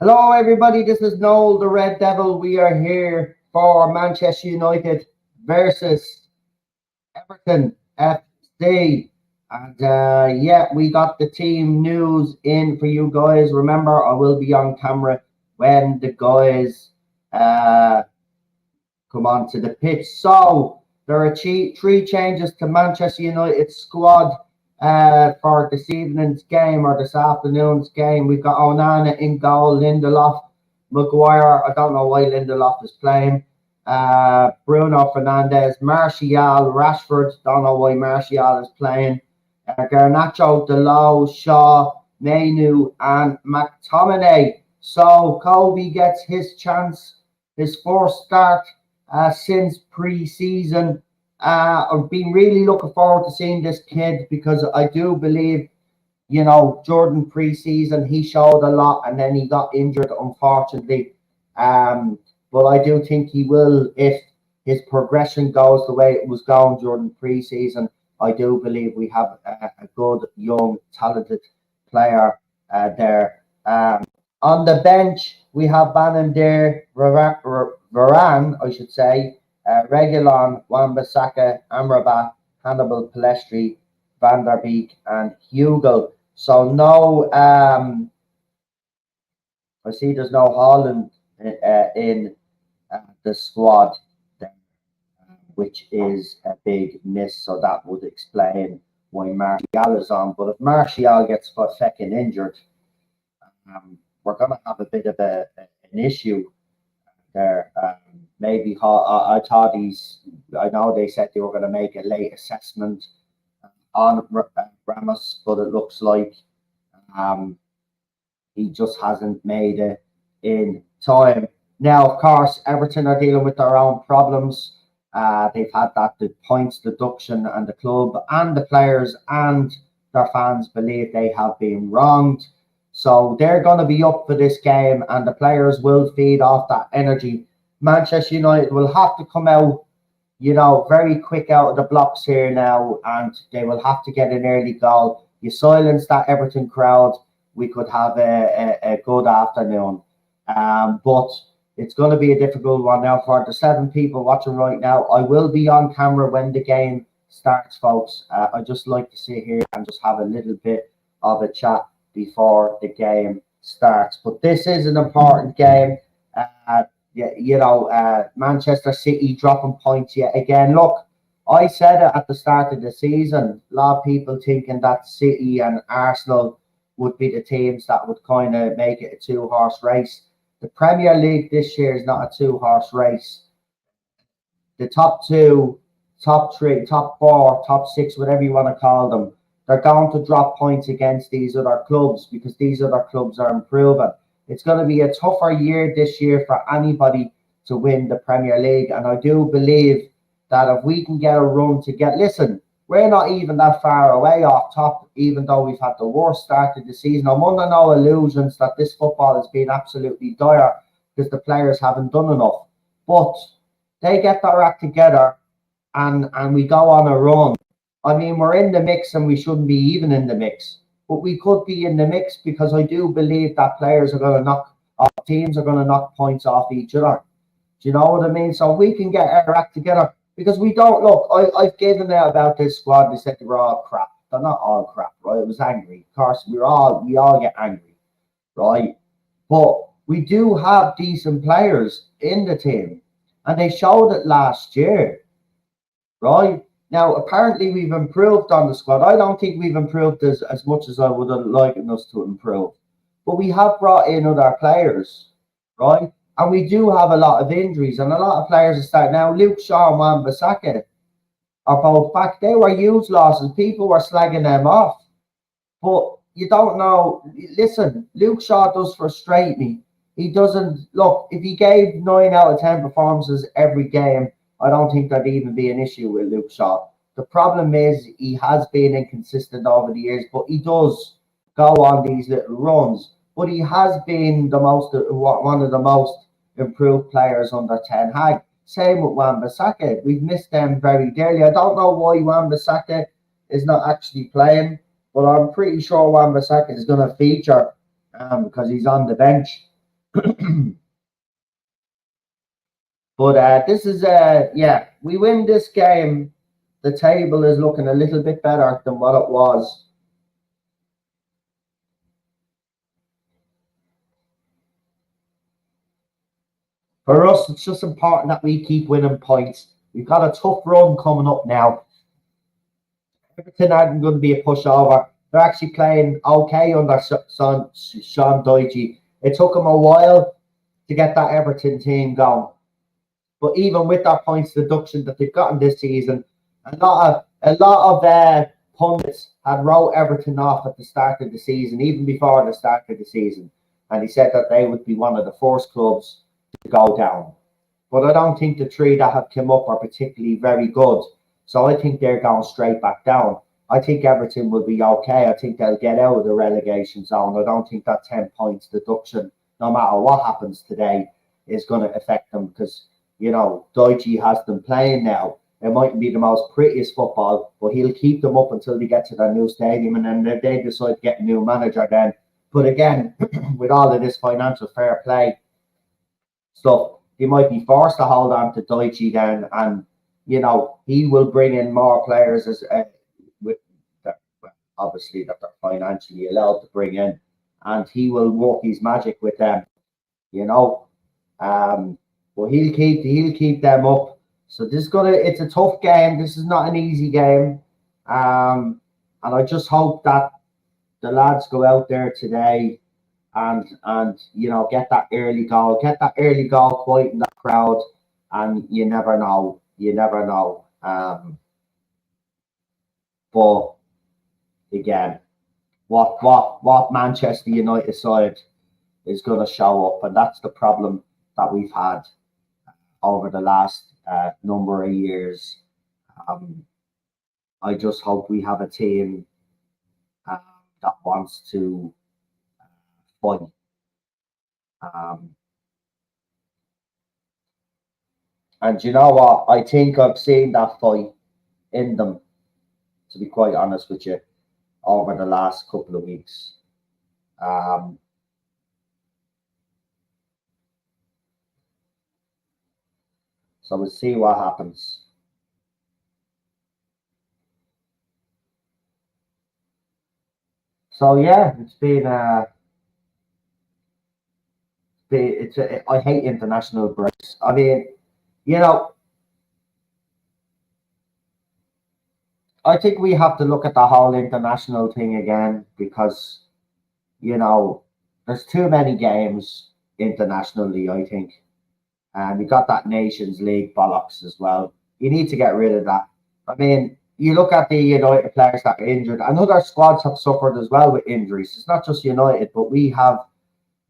Hello, everybody. This is Noel, the Red Devil. We are here for Manchester United versus Everton FC. And yeah, we got the team news in for you guys. Remember, I will be on camera when the guys uh, come onto the pitch. So there are three changes to Manchester United squad for this evening's game or this afternoon's game. We've got Onana in goal, Lindelof, Maguire. I don't know why Lindelof is playing. Bruno Fernandes, Martial, Rashford. Don't know why Martial is playing. Garnacho, Delo, Shaw, Mainu, and McTominay. So Kobe gets his chance, his first start since pre-season. I've been really looking forward to seeing this kid because I do believe, Jordan pre-season, he showed a lot and then he got injured, unfortunately. But I do think he will, if his progression goes the way it was going during pre-season. I do believe we have a good, young, talented player there. On the bench, we have Banninder, Varane, I should say, Reguilon, Wan-Bissaka, Amrabat, Hannibal Palestri, Van der Beek, and Hugo. So no, I see there's no Holland in the squad, there, which is a big miss. So that would explain why Martial is on. But if Martial gets fucking injured, we're going to have a bit of an issue there. Maybe I thought I know they said they were going to make a late assessment on Ramos, but it looks like he just hasn't made it in time. Now, of course, Everton are dealing with their own problems. They've had the points deduction, and the club and the players and their fans believe they have been wronged. So they're going to be up for this game, and the players will feed off that energy. Manchester United will have to come out, very quick out of the blocks here now, and they will have to get an early goal. You silence that Everton crowd, we could have a good afternoon. But it's going to be a difficult one now for the 7 people watching right now. I will be on camera when the game starts, folks. I just like to sit here and just have a little bit of a chat before the game starts. But this is an important game. Manchester City dropping points yet again. Look, I said it at the start of the season. A lot of people thinking that City and Arsenal would be the teams that would kind of make it a 2-horse race. The Premier League this year is not a 2-horse race. The top 2, top 3, top 4, top 6, whatever you want to call them, they're going to drop points against these other clubs because these other clubs are improving. It's going to be a tougher year this year for anybody to win the Premier League. And I do believe that if we can get a run listen, we're not even that far away off top, even though we've had the worst start of the season. I'm under no illusions that this football has been absolutely dire because the players haven't done enough. But they get their act together and we go on a run. I mean, we're in the mix and we shouldn't be even in the mix. But we could be in the mix because I do believe that teams are going to knock points off each other. Do you know what I mean? So we can get our act together. Because we don't look, I've given out about this squad. They said they were all crap. They're not all crap, right? It was angry. Of course, we all get angry, right? But we do have decent players in the team, and they showed it last year, right? Now, apparently, we've improved on the squad. I don't think we've improved as much as I would have liked us to improve, but we have brought in other players, right? And we do have a lot of injuries and a lot of players are starting. Now, Luke Shaw and Wan-Bissaka are both back. They were huge losses. People were slagging them off. But you don't know. Listen, Luke Shaw does frustrate me. He doesn't look. If he gave 9 out of 10 performances every game, I don't think there'd even be an issue with Luke Shaw. The problem is he has been inconsistent over the years, but he does go on these little runs. But he has been one of the most improved players under Ten Hag. Same with Wan-Bissaka. We've missed them very dearly. I don't know why Wan-Bissaka is not actually playing, but I'm pretty sure Wan-Bissaka is going to feature because he's on the bench. But this is yeah, we win this game. The table is looking a little bit better than what it was. For us, it's just important that we keep winning points. We've got a tough run coming up now. Everton aren't going to be a pushover. They're actually playing okay under Sean Dyche. It took them a while to get that Everton team going. But even with that points deduction that they've gotten this season, a lot of pundits had wrote Everton off at the start of the season, even before the start of the season, and he said that they would be one of the first clubs to go down. But I don't think the three that have come up are particularly very good, so I think they're going straight back down. I think Everton will be okay. I think they'll get out of the relegation zone. I don't think that 10 points deduction, no matter what happens today, is going to affect them because, you know, Dyche has them playing now. It mightn't be the most prettiest football, but he'll keep them up until they get to their new stadium, and then if they decide to get a new manager then. But again, with all of this financial fair play stuff, they might be forced to hold on to Dyche then, and, you know, he will bring in more players as with that, obviously that they're financially allowed to bring in, and he will work his magic with them, you know. But he'll keep them up. So it's a tough game. This is not an easy game. And I just hope that the lads go out there today and you know, get that early goal, quite in that crowd, and you never know. But again, what Manchester United side is going to show up, and that's the problem that we've had over the last number of years. I just hope we have a team that wants to fight. And you know what? I think I've seen that fight in them, to be quite honest with you, over the last couple of weeks. So we'll see what happens. So yeah, it's been I hate international breaks. I mean, you know, I think we have to look at the whole international thing again because, you know, there's too many games internationally, I think. And we got that Nations League bollocks as well. You need to get rid of that. I mean, you look at the United players that are injured, and other squads have suffered as well with injuries. It's not just United, but we have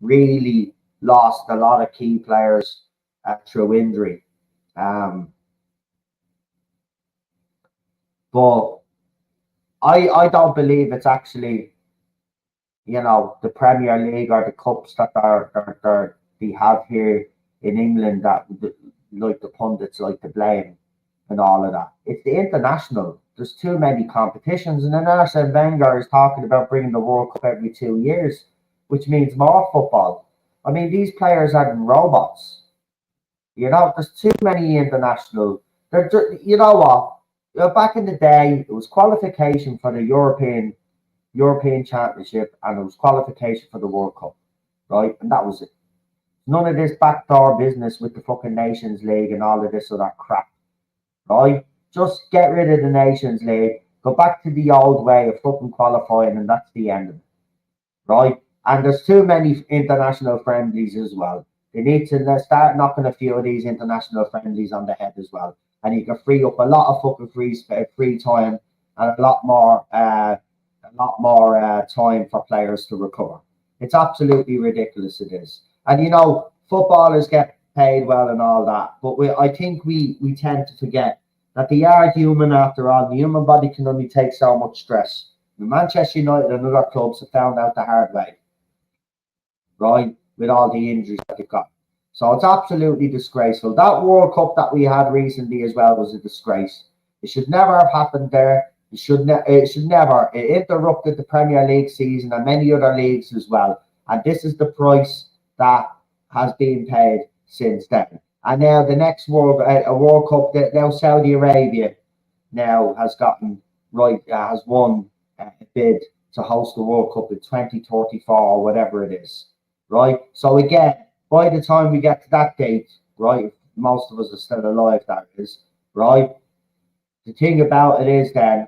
really lost a lot of key players through injury. But I don't believe it's actually, you know, the Premier League or the cups that they have here in England that like the pundits like to blame and all of that. It's the international. There's too many competitions, and then Arsene Wenger is talking about bringing the World Cup every 2 years, which means more football. I mean, these players are robots. You know, there's too many international. You know what? You know, back in the day, it was qualification for the European Championship, and it was qualification for the World Cup, right? And that was it. None of this backdoor business with the fucking Nations League and all of this other crap, right? Just get rid of the Nations League, go back to the old way of fucking qualifying, and that's the end of it, right? And there's too many international friendlies as well. They need to start knocking a few of these international friendlies on the head as well, and you can free up a lot of fucking free time and a lot more time for players to recover. It's absolutely ridiculous. It is, and you know, footballers get paid well and all that, but I think we tend to forget that they are human after all. The human body can only take so much stress. Manchester United and other clubs have found out the hard way, right? With all the injuries that they've got. So it's absolutely disgraceful. That World Cup that we had recently as well was a disgrace. It should never have happened there. It should never. It interrupted the Premier League season and many other leagues as well. And this is the price that has been paid since then. And now the next World Cup, that now Saudi Arabia now has gotten has won a bid to host the World Cup in 2034 or whatever it is, right? So again, by the time we get to that date, right, most of us are still alive, that is, right? The thing about it is then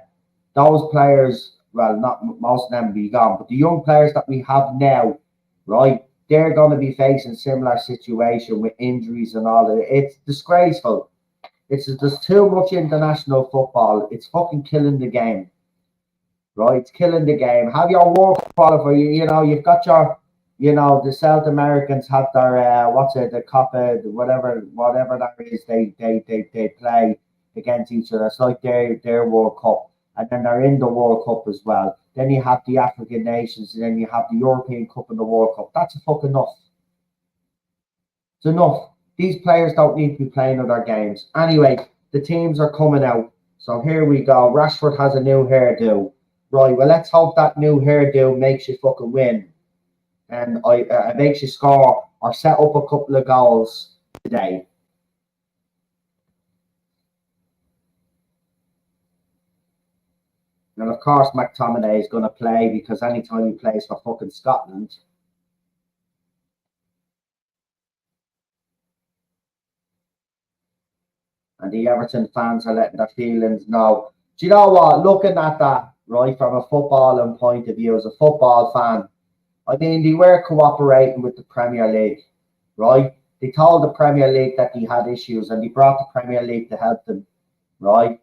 those players, well, not most of them be gone, but the young players that we have now, right, they're going to be facing similar situation with injuries and all of it. It's disgraceful. There's too much international football. It's fucking killing the game, right? It's killing the game. Have your work qualifier. You've got your, the South Americans have their the Copa, whatever that is. They play against each other. It's like their World Cup, and then they're in the World Cup as well. Then you have the African nations, and then you have the European Cup and the World Cup. That's fucking enough. It's enough. These players don't need to be playing other games. Anyway, the teams are coming out. So here we go. Rashford has a new hairdo. Right, well, let's hope that new hairdo makes you fucking win. And makes you score or set up a couple of goals today. And of course, McTominay is going to play because anytime he plays for fucking Scotland, and the Everton fans are letting their feelings know. Do you know what? Looking at that, right, from a footballing point of view, as a football fan, I mean, they were cooperating with the Premier League, right? They told the Premier League that they had issues and they brought the Premier League to help them, right?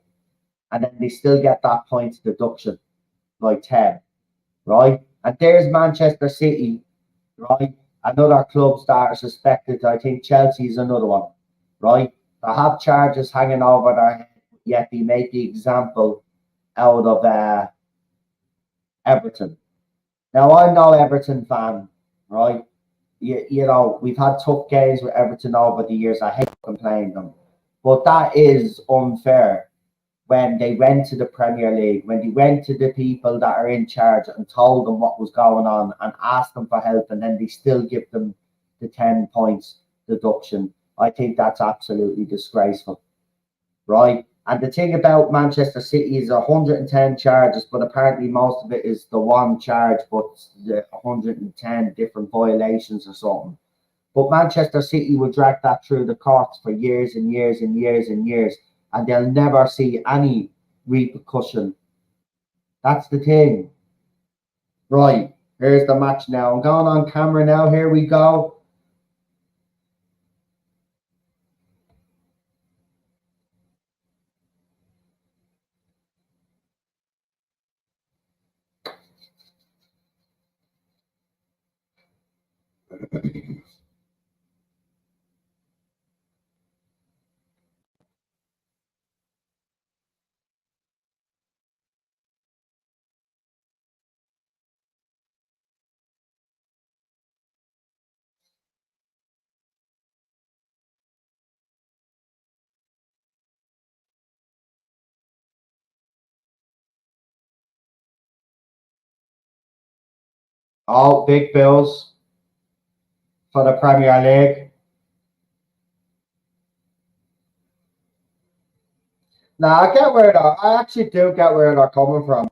And then they still get that points deduction, like 10, right? And there's Manchester City, right? Another clubs that are suspected. I think Chelsea is another one, right? They have charges hanging over their head, yet they make the example out of Everton. Now, I'm no Everton fan, right? We've had tough games with Everton over the years. I hate playing them. But that is unfair when they went to the Premier League, when they went to the people that are in charge and told them what was going on and asked them for help, and then they still give them the 10 points deduction. I think that's absolutely disgraceful, right? And the thing about Manchester City is 110 charges, but apparently most of it is the one charge, but the 110 different violations or something. But Manchester City will drag that through the courts for years and years and years and years, and they'll never see any repercussion. That's the thing. Right, here's the match now. I'm going on camera now. Here we go. Oh, big bills for the Premier League. Now, I actually do get where they're coming from.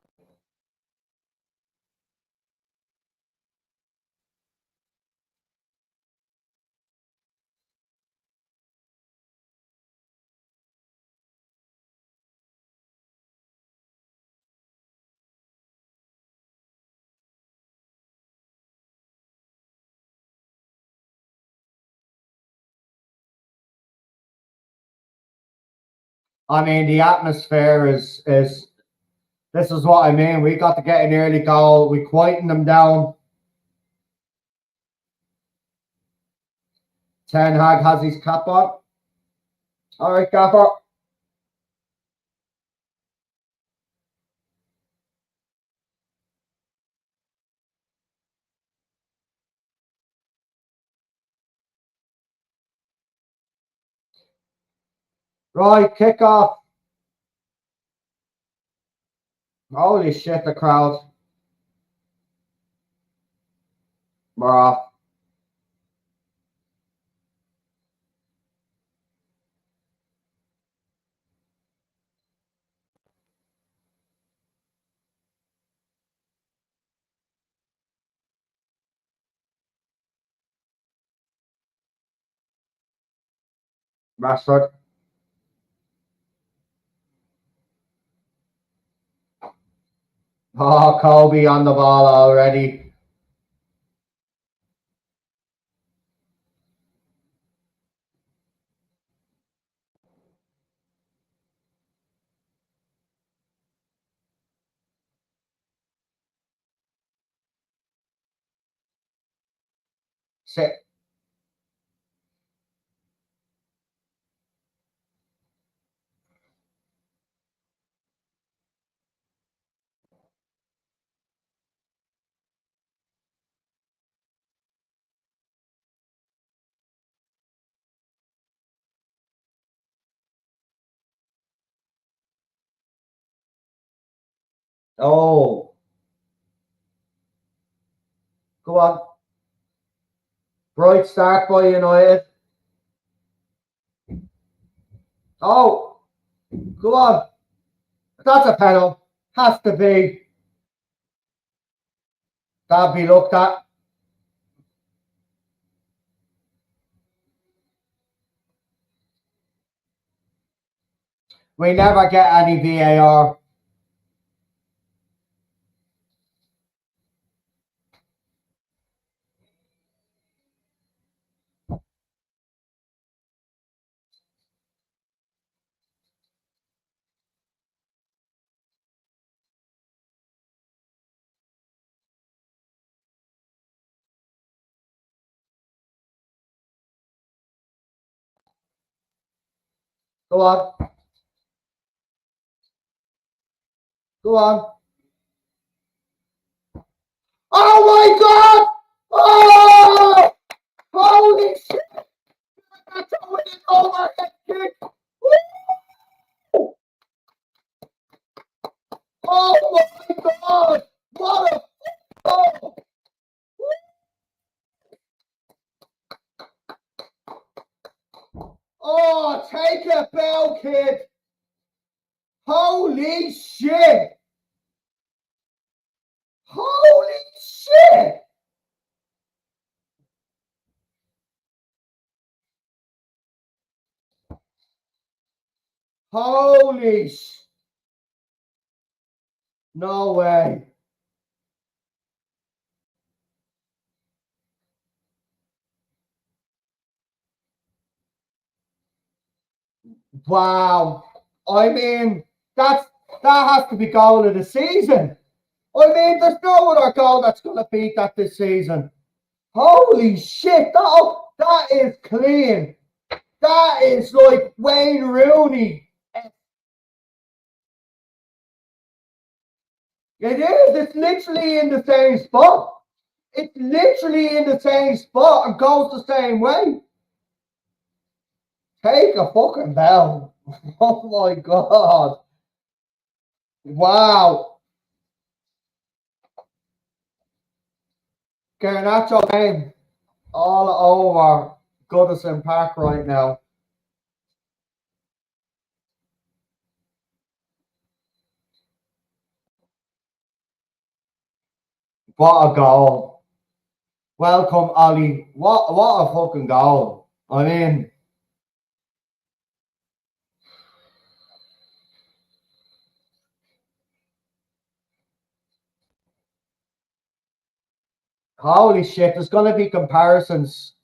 I mean, the atmosphere is this is what I mean. We got to get an early goal. We quietened them down. Ten Hag has his cap on. All right, Gaffer. Right, kick off. Holy shit, the crowd. We're off. Rashford. Oh, Kobe on the ball already. Sit. Oh, go on. Bright start by United. Oh, go on. That's a penalty. Has to be. That'll be looked at. We never get any VAR. Go on. Go on. Oh my God! Oh! Holy shit! That's a winning overhead kick! Woo! Oh my God! What a goal! Oh, take it, Bell kid! Holy shit! Holy shit! Holy sh! No way! Wow! I mean, that has to be goal of the season. I mean, there's no other goal that's going to beat that this season. Holy shit! That is clean. That is like Wayne Rooney. It is. It's literally in the same spot. It's literally in the same spot and goes the same way. Take a fucking bell. Oh my God. Wow. Garnacho game all over Goodison Park right now. What a goal. Welcome, Ollie. What a fucking goal. I mean, holy shit, there's gonna be comparisons.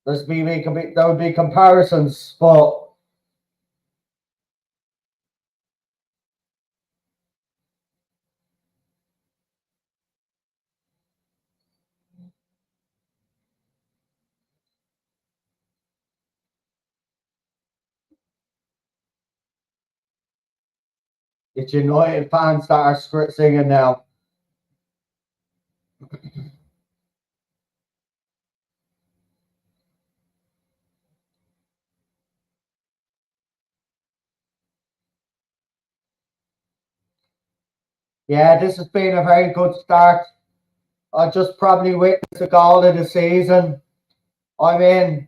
There would be comparisons, but it's United fans that are singing now. Yeah, this has been a very good start. I just probably witnessed a goal of the season. I mean,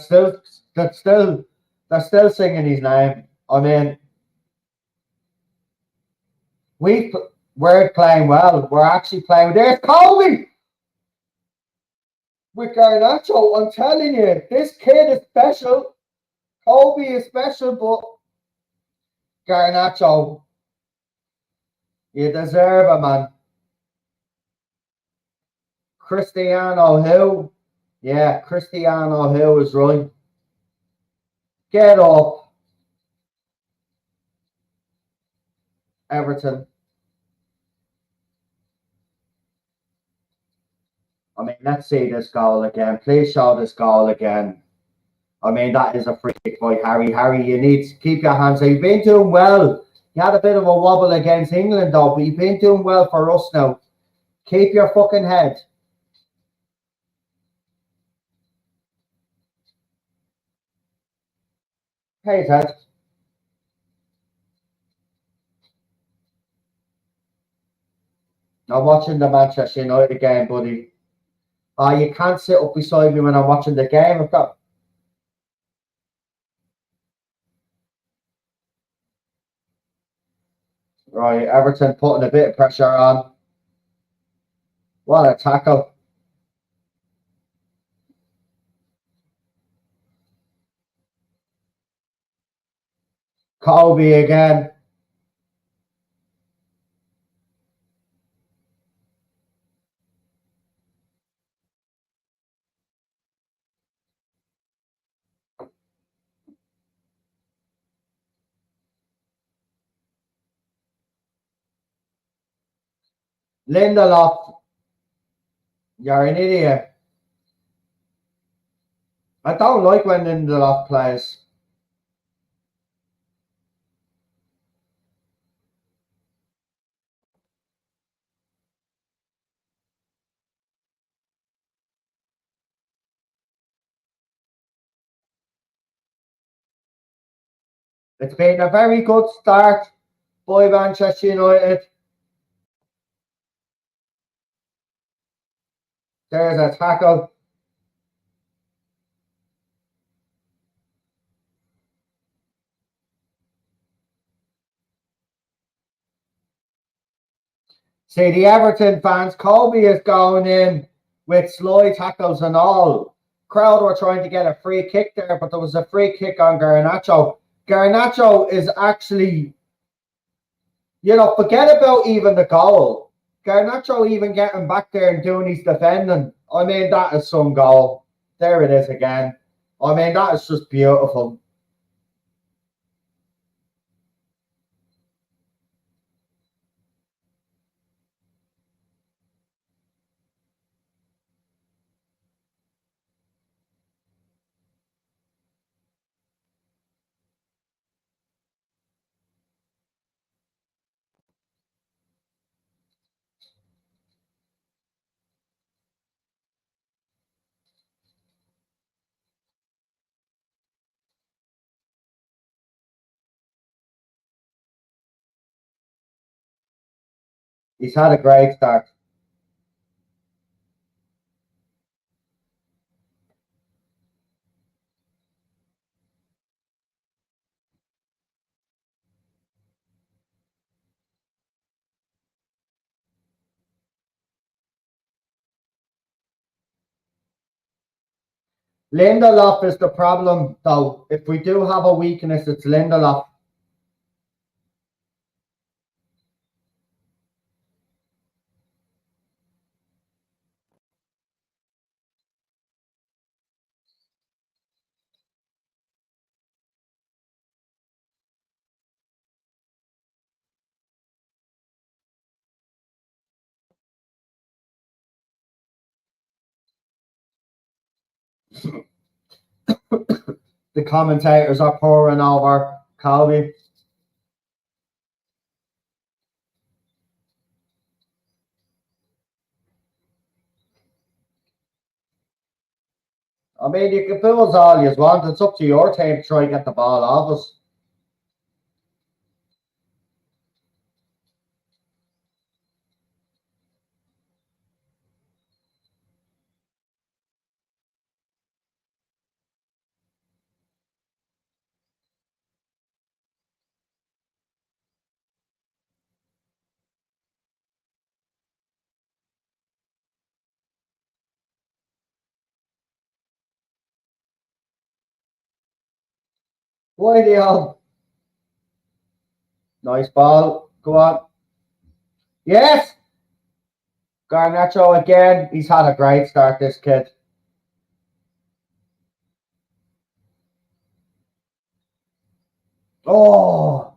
they're that's still they're still singing his name. I mean, we we're playing well. We're actually playing. There's Kobe with Garnacho. I'm telling you, this kid is special. Kobe is special, but Garnacho, you deserve it, man. Cristiano who? Yeah, Cristiano who is right. Get up, Everton. I mean, let's see this goal again. Please show this goal again. I mean, that is a free kick by Harry. Harry, you need to keep your hands. You've been doing well. You had a bit of a wobble against England, though, but you've been doing well for us now. Keep your fucking head. Hey, Ted. I'm watching the Manchester United game, buddy. Oh, you can't sit up beside me when I'm watching the game. I've got right. Everton putting a bit of pressure on. What a tackle. Kobe again. Lindelof, you're an idiot. I don't like when Lindelof plays. It's been a very good start by Manchester United. There's a tackle. See, the Everton fans, Kobe is going in with slide tackles and all. Crowd were trying to get a free kick there, but there was a free kick on Garnacho. Garnacho is actually, forget about even the goal. Garnacho even getting back there and doing his defending. I mean, that is some goal. There it is again. I mean, that is just beautiful. He's had a great start. Lindelof is the problem, though. If we do have a weakness, it's Lindelof. The commentators are pouring over Colby. I mean, you can boo us all you want. It's up to your team to try and get the ball off us. Why on? Nice ball. Go on. Yes! Garnacho again. He's had a great start, this kid. Oh!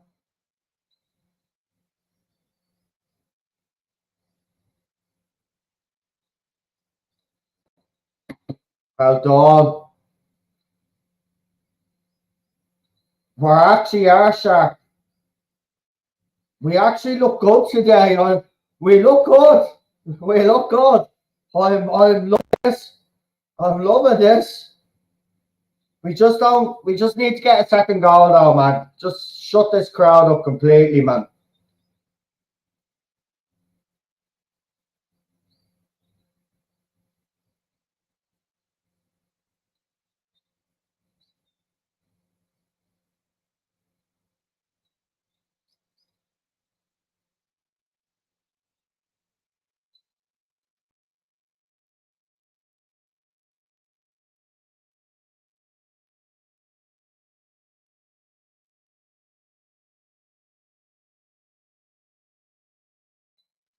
Well done. We're actually are sharp. We actually look good today. We look good. We look good. I'm loving this. I'm loving this. We just need to get a second goal though, man. Just shut this crowd up completely, man.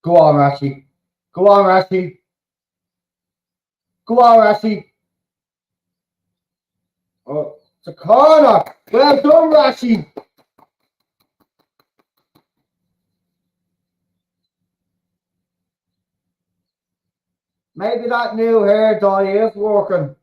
Go on, Rashi. Go on, Rashi. Go on, Rashi. Oh, it's a corner. Well done, Rashi. Maybe that new hair dye is working.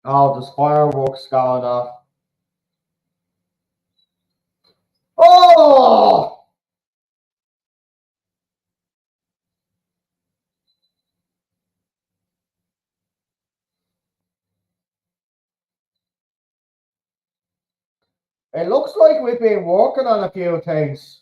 Oh, there's fireworks going off. Oh! It looks like we've been working on a few things.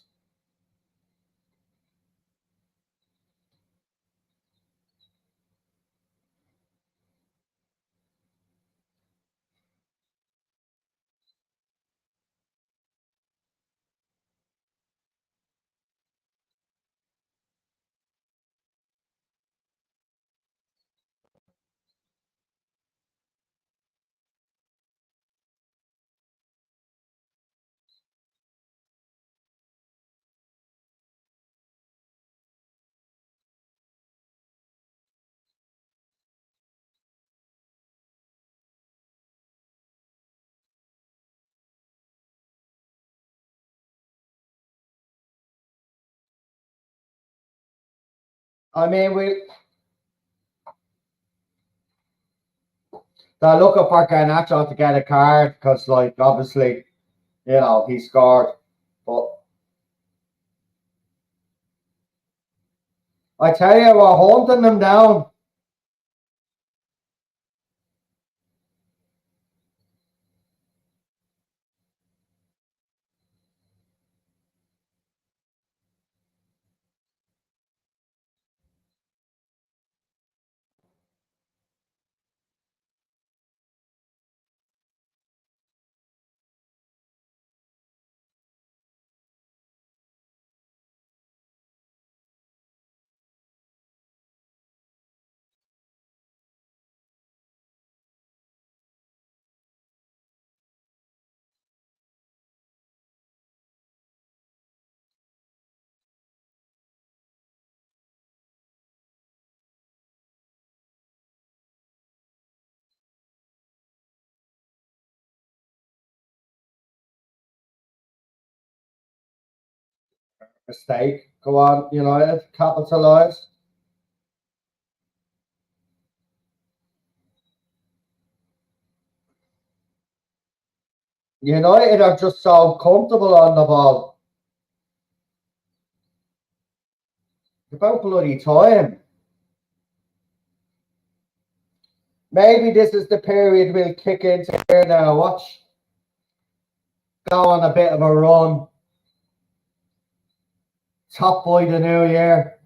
I mean, they're looking for Garnacho to get a card because, like, obviously, he scored. But I tell you, we're hunting them down. Mistake. Go on, United, capitalise. United are just so comfortable on the ball. About bloody time. Maybe this is the period we'll kick into here now. Watch. Go on a bit of a run. Top by the new year.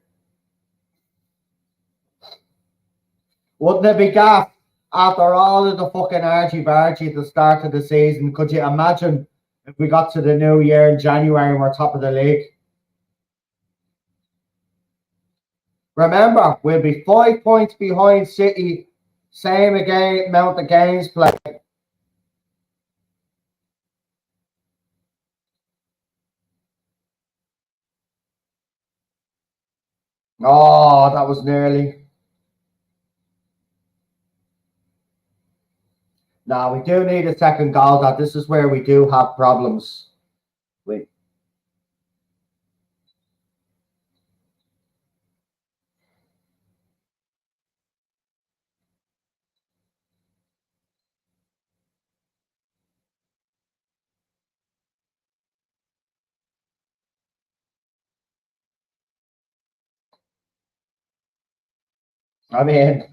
Wouldn't it be gaff after all of the fucking argy-bargy at the start of the season? Could you imagine if we got to the new year in January and we're top of the league? Remember, we'll be 5 points behind City, same again amount of games played. Oh, that was nearly. Now we do need a second goal. That this is where we do have problems. We, I mean,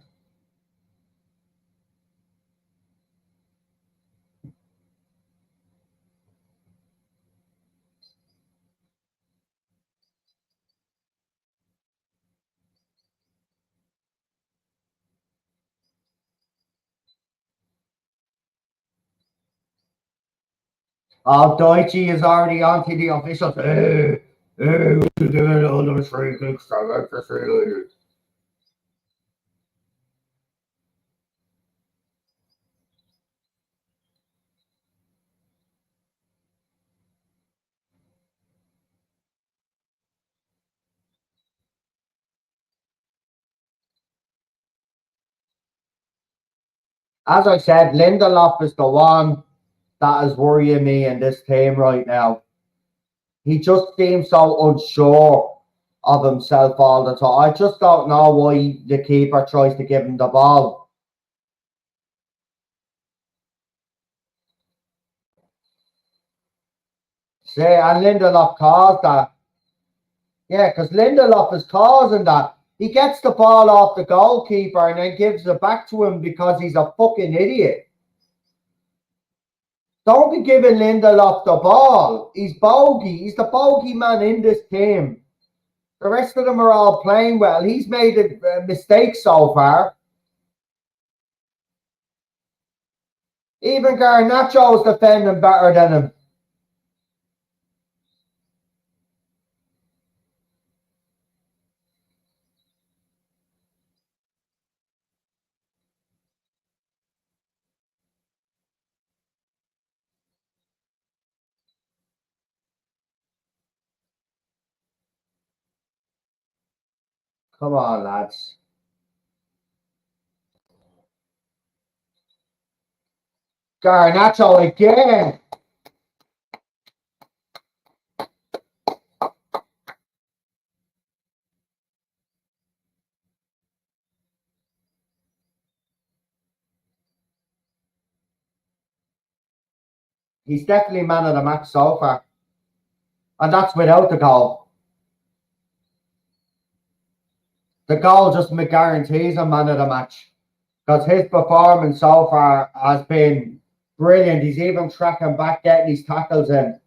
Deutsche is already on to the officials. We're doing all those free kicks. As I said, Lindelof is the one that is worrying me in this team right now. He just seems so unsure of himself all the time. I just don't know why the keeper tries to give him the ball. See, and Lindelof caused that. Yeah, because Lindelof is causing that. He gets the ball off the goalkeeper and then gives it back to him because he's a fucking idiot. Don't be giving Lindelof the ball. He's bogey. He's the bogey man in this team. The rest of them are all playing well. He's made a mistake so far. Even Garnacho's defending better than him. Come on, lads. Garnacho again. He's definitely man of the match so far. And that's without the goal. The goal just guarantees a man of the match. Because his performance so far has been brilliant. He's even tracking back, getting his tackles in.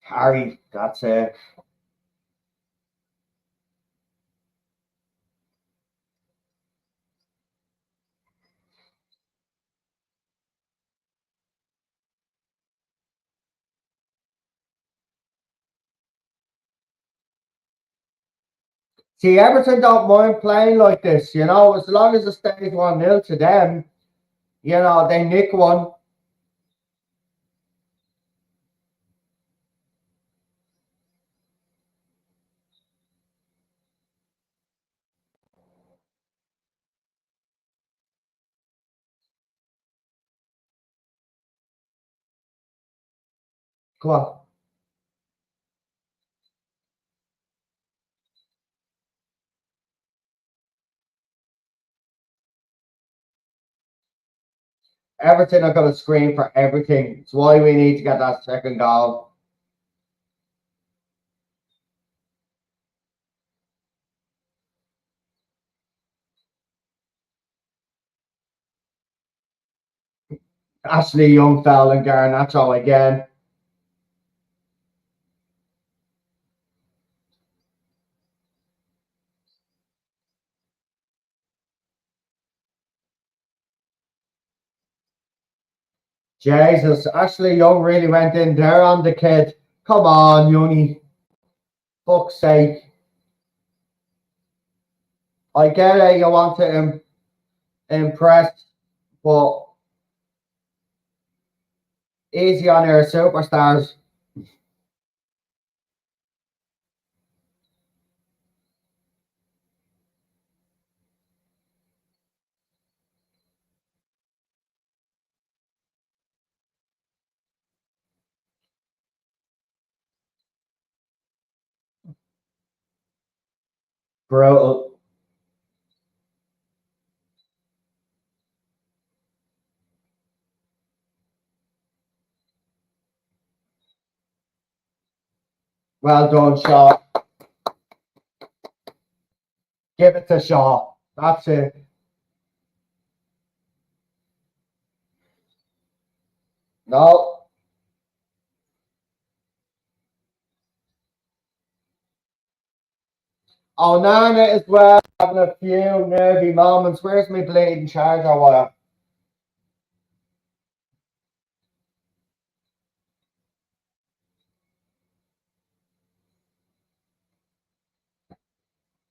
Harry, that's it. See, Everton don't mind playing like this, as long as it stays 1-0 to them, they nick one. Come on. Everton are going to scream for everything. It's why we need to get that second goal. Ashley Young fell and Garnacho again. Jesus, Ashley Young really went in there on the kid. Come on, Youngie. Fuck's sake. I get it, you want to impress, but easy on your superstars. Brutal. Well done, Shaw. Give it to Shaw. That's it. No. Onana as well, having a few nervy moments. Where's my bleeding charger wire?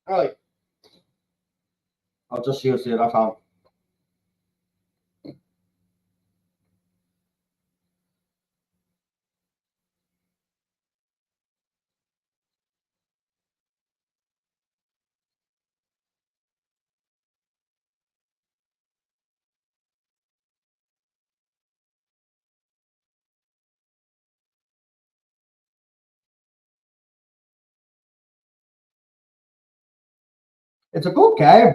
Right. I'll just use the other phone. It's a good game.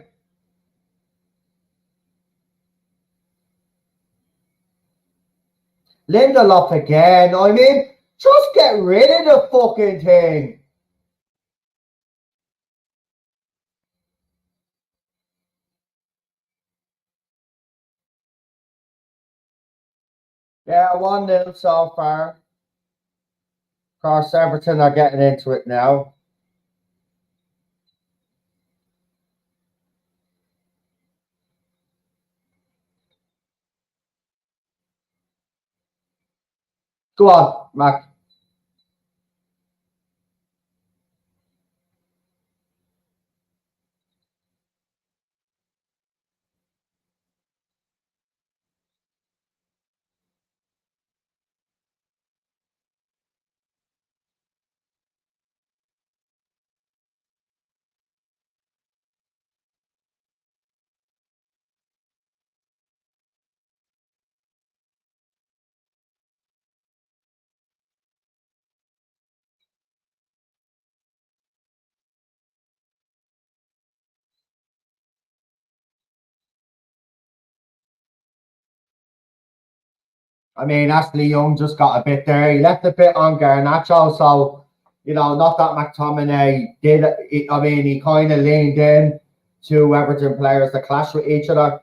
Lindelof again. I mean, just get rid of the fucking thing. Yeah, 1-0 so far. Of course, Everton are getting into it now. Go on, Mac. I mean, Ashley Young just got a bit there. He left a bit on Garnacho, so not that McTominay did. I mean, he kind of leaned in to Everton players to clash with each other.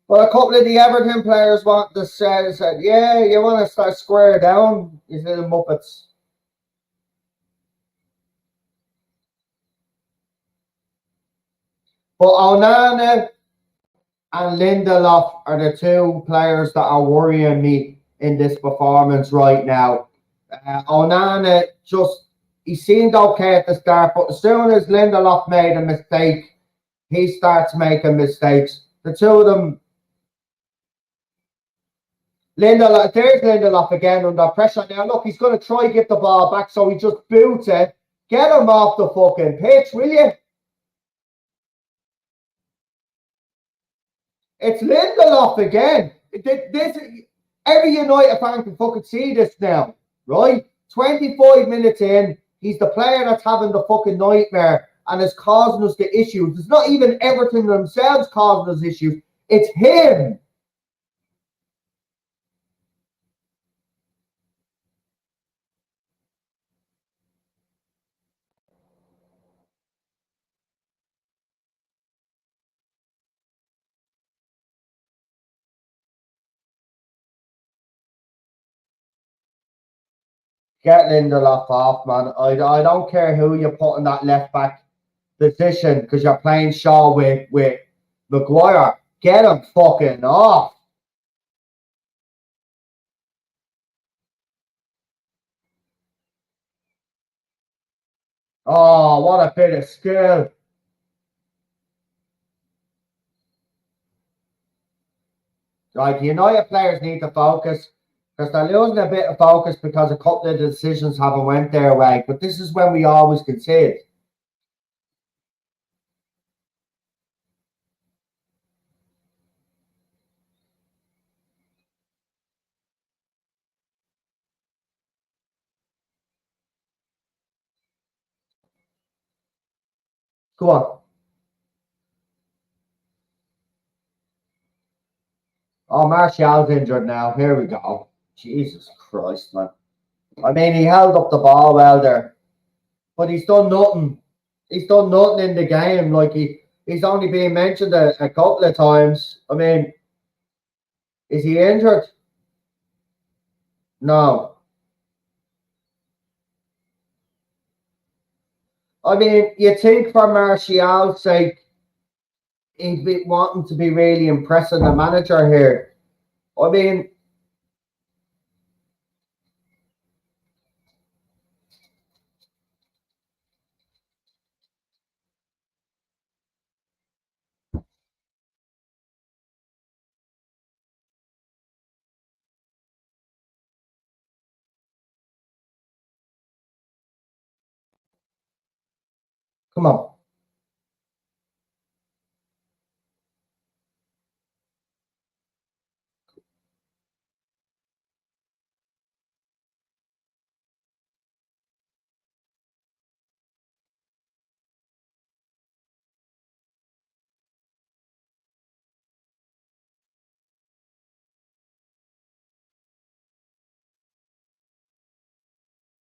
But a couple of the Everton players want to said, yeah, you want to start square down, you little muppets. But Onana and Lindelof are the two players that are worrying me in this performance right now. Onana he seemed okay at the start, but as soon as Lindelof made a mistake, he starts making mistakes. The two of them, there's Lindelof again under pressure. Now, look, he's going to try to get the ball back, so he just boots it. Get him off the fucking pitch, will you? It's Lindelof again. Every United fan can fucking see this now, right? 25 minutes in, he's the player that's having the fucking nightmare and is causing us the issues. It's not even Everton themselves causing us issues. It's him. Get Lindelof off, man. I don't care who you put in that left back position because you're playing Shaw with Maguire. Get him fucking off. Oh, what a bit of skill. Like, United players need to focus because they're losing a bit of focus because a couple of decisions haven't went their way. But this is when we always concede. Go on. Oh, Martial's injured now. Here we go. Jesus Christ, man. I mean, he held up the ball well there, but he's done nothing. He's done nothing in the game. Like he's only been mentioned a couple of times. I mean, is he injured? No. I mean, you think for Martial's sake, he'd be wanting to be really impressing the manager here. I mean, come on.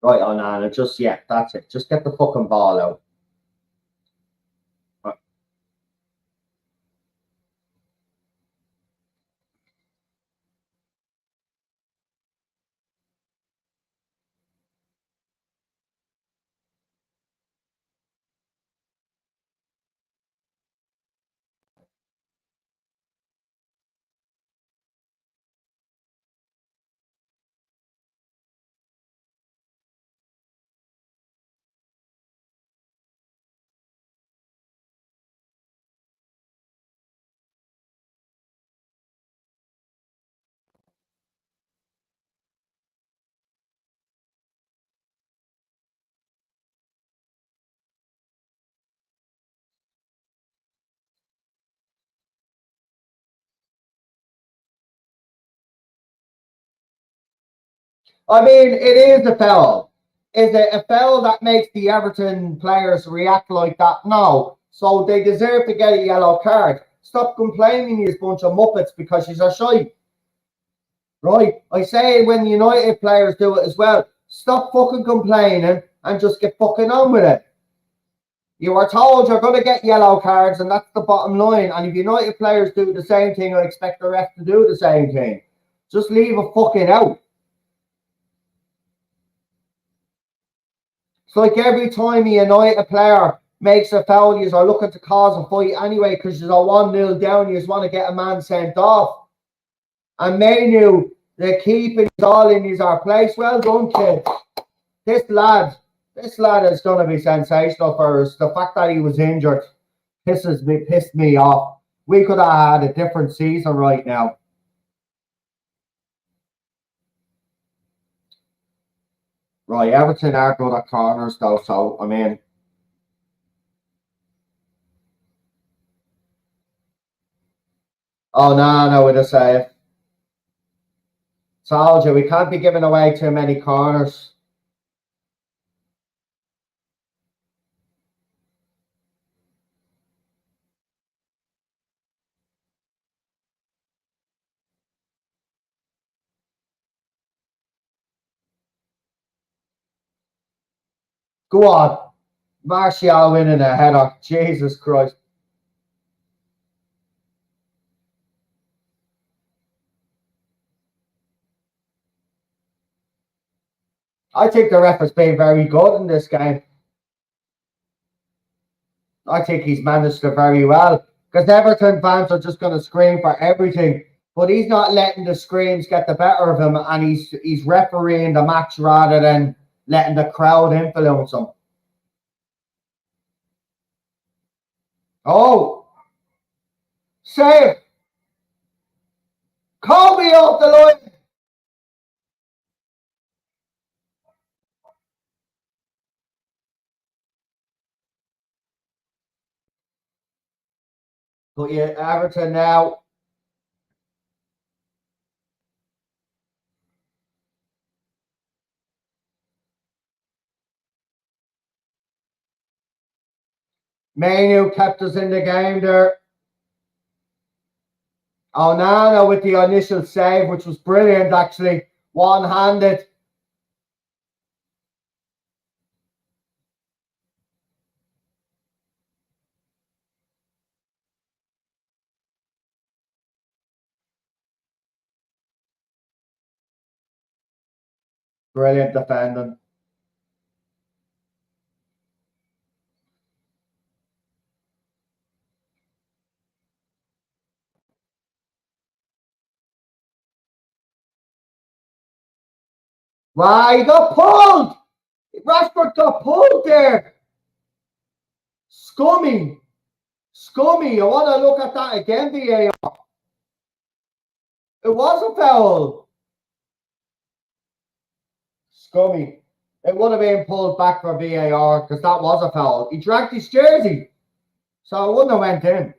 Right on, Anna. Just, yeah, that's it. Just get the fucking ball out. I mean, it is a foul. Is it a foul that makes the Everton players react like that? No. So they deserve to get a yellow card. Stop complaining, you bunch of muppets, because she's a shy. Right? I say when United players do it as well. Stop fucking complaining and just get fucking on with it. You are told you're going to get yellow cards, and that's the bottom line. And if United players do the same thing, I expect the ref to do the same thing. Just leave it fucking out. It's like every time a United player makes a foul, you are looking to cause a fight anyway because you're 1-0 down, you just want to get a man sent off. And Manu, the keeping is all in his our place. Well done, kid. This lad is going to be sensational for us. The fact that he was injured pissed me off. We could have had a different season right now. Right, Everton are good at corners though, so I mean, oh no, with a save. Told you we can't be giving away too many corners. Go on. Martial winning a header. Jesus Christ. I think the ref has been very good in this game. I think he's managed it very well. Because Everton fans are just going to scream for everything. But he's not letting the screams get the better of him, and he's refereeing the match rather than letting the crowd influence him. Oh, save! Kobe off the line! But yeah, Everton now. Manu kept us in the game there. Onana with the initial save, which was brilliant actually. One-handed. Brilliant defending. Wow, he got pulled! Rashford got pulled there! Scummy! Scummy! I want to look at that again, VAR. It was a foul. Scummy. It would have been pulled back for VAR because that was a foul. He dragged his jersey. So it wouldn't have went in.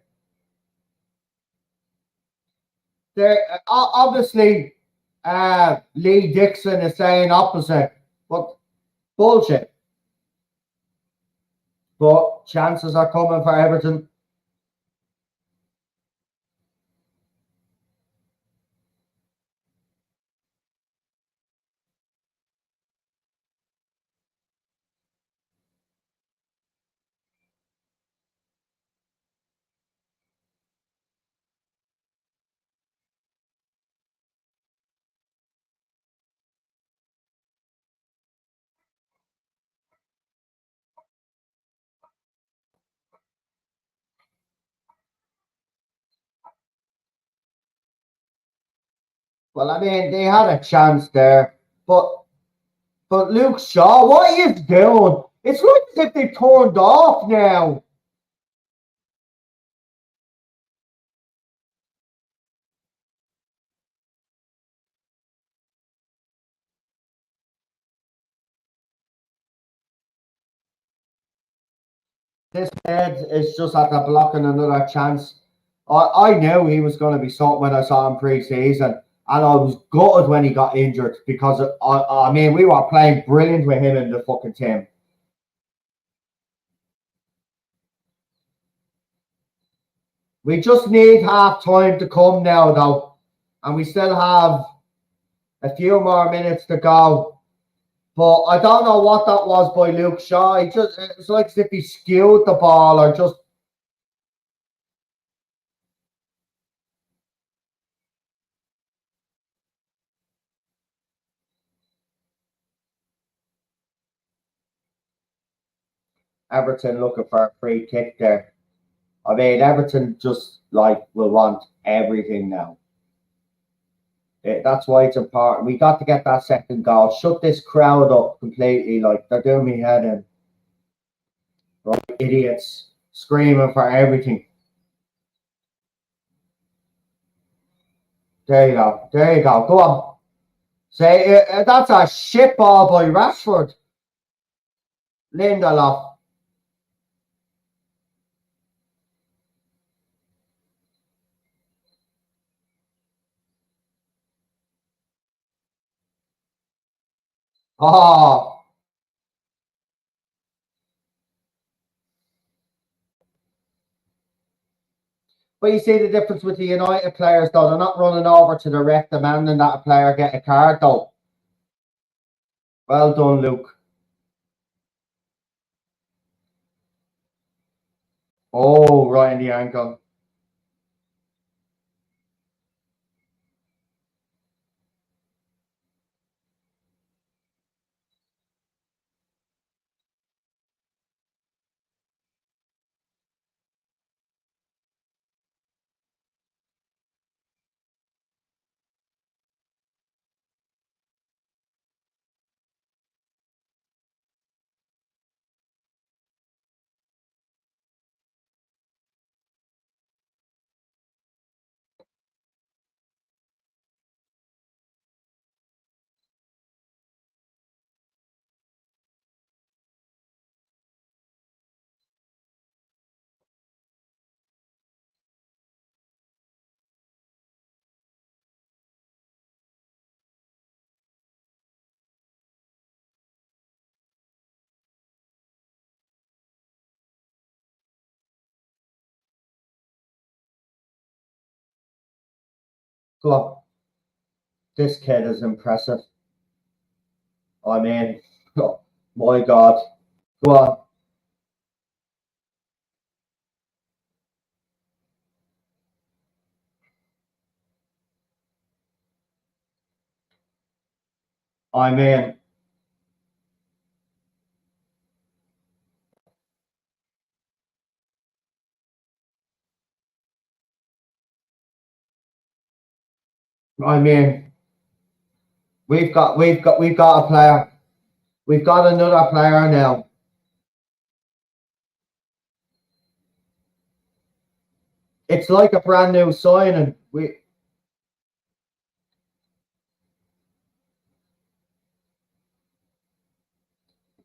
There, obviously, Lee Dixon is saying opposite, but bullshit. But chances are coming for Everton. Well, I mean, they had a chance there, but Luke Shaw, what are you doing? It's like as if they turned off now. This head is just after blocking another chance. I knew he was going to be something when I saw him pre-season, and I was gutted when he got injured because I mean we were playing brilliant with him in the fucking team. We just need half time to come now, though, and we still have a few more minutes to go. But I don't know what that was by Luke Shaw. It's like as if he skewed the ball or just Everton looking for a free kick there. I mean, Everton just like will want everything now. That's why it's important. We got to get that second goal. Shut this crowd up completely. Like they're doing me head in. Right, idiots screaming for everything. There you go. There you go. Go on. Say that's a shit ball by Rashford. Lindelof. Oh, but you see the difference with the United players, though. They're not running over to the ref demanding that a player get a card, though. Well done, Luke. Oh, right in the ankle. Go on. This kid is impressive. I mean, oh, my God. Go on. I mean, I mean, we've got a player. We've got another player now. It's like a brand new signing.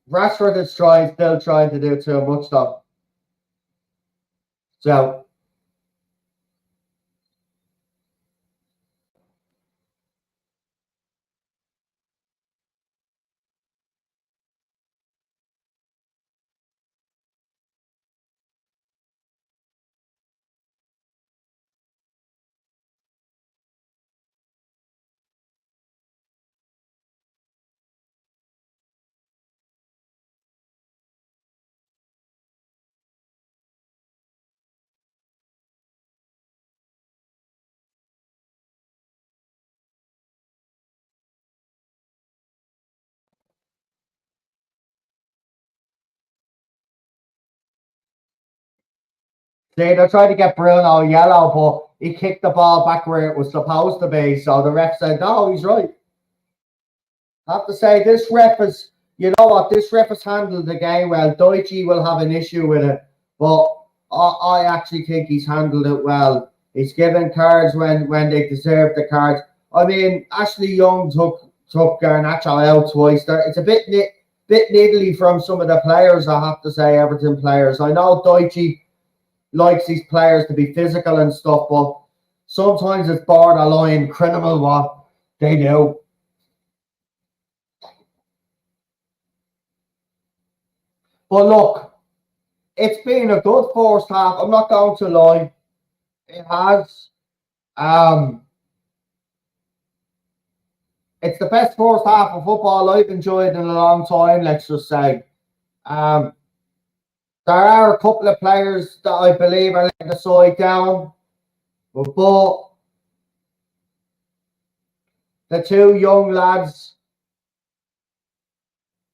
Rashford is still trying to do too much though. So they're trying to get Bruno yellow, but he kicked the ball back where it was supposed to be. So the ref said, no, he's right. I have to say, this ref is, you know what, this ref has handled the game well. Deutsche will have an issue with it, but I actually think he's handled it well. He's given cards when they deserve the cards. I mean, Ashley Young took Garnacho out twice. It's a bit niggly from some of the players, I have to say, Everton players. I know Deutsche likes these players to be physical and stuff, but sometimes it's borderline criminal what they do. But look, it's been a good first half. I'm not going to lie. It has. Um, it's the best first half of football I've enjoyed in a long time, let's just say. Um, there are a couple of players that I believe are letting the side down, but the two young lads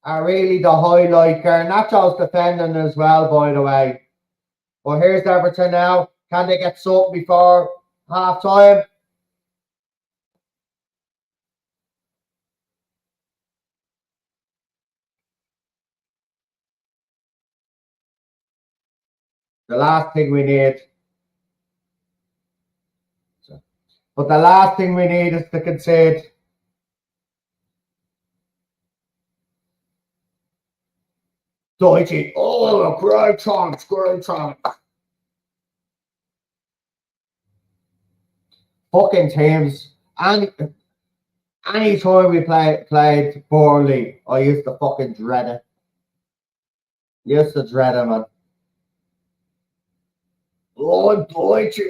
are really the highlight. Garnacho's defending as well, by the way. Well, here's Everton now. Can they get something before half time? The last thing we need. But the last thing we need is to concede. Deutsche. Oh, great chance, great chance. Fucking teams. Any time we played poorly, I used to fucking dread it. Used to dread it, man. Oh, Deutsche.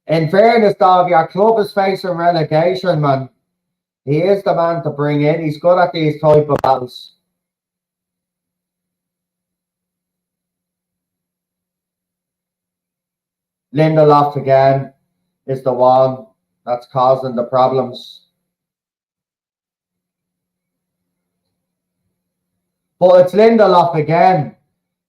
In fairness, though, if your club is facing relegation, man, he is the man to bring in. He's good at these type of battles. Lindelof again is the one that's causing the problems. But it's Lindelof again.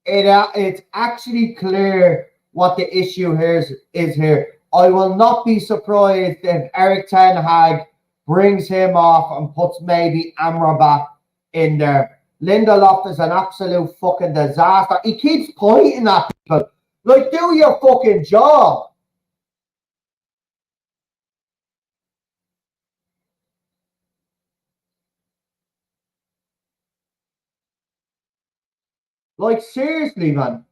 It's actually clear what the issue here is here. I will not be surprised if Eric Ten Hag brings him off and puts maybe Amrabat in there. Lindelof is an absolute fucking disaster. He keeps pointing at people. Like, do your fucking job. Like, seriously, man.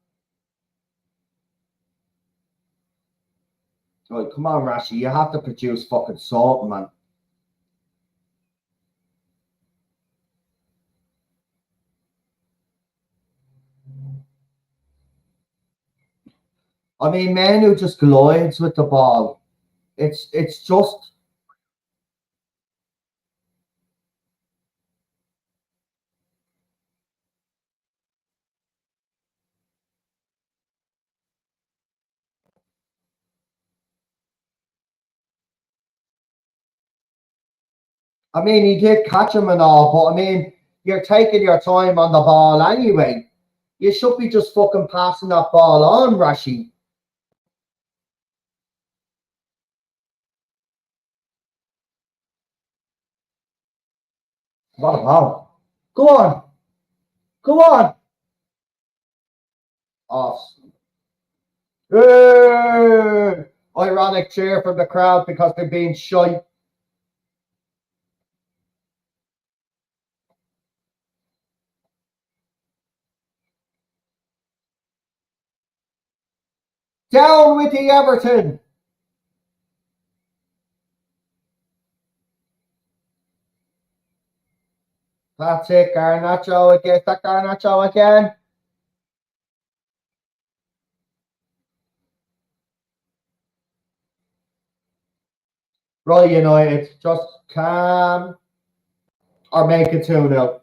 Like, come on, Rashi. You have to produce fucking salt, man. I mean, Manu just glides with the ball. It's just. I mean, he did catch him and all, but I mean, you're taking your time on the ball anyway. You should be just fucking passing that ball on, Rashi. What about? Go on, go on. Off. Ironic cheer from the crowd because they're being shy. Down with the Everton. That's it, Garnacho again. That Garnacho again. Right, United, just calm or make it 2-0.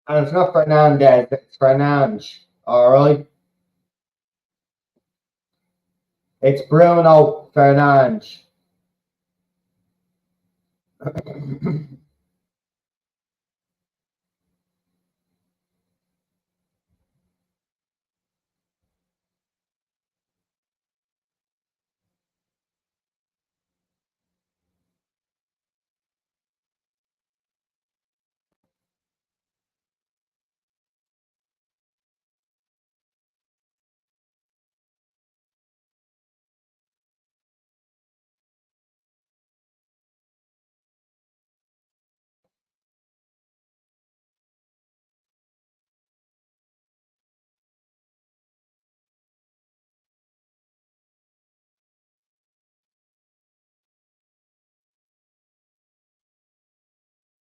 And it's not Fernandez, it's Fernandes. All right. It's Bruno Fernandes.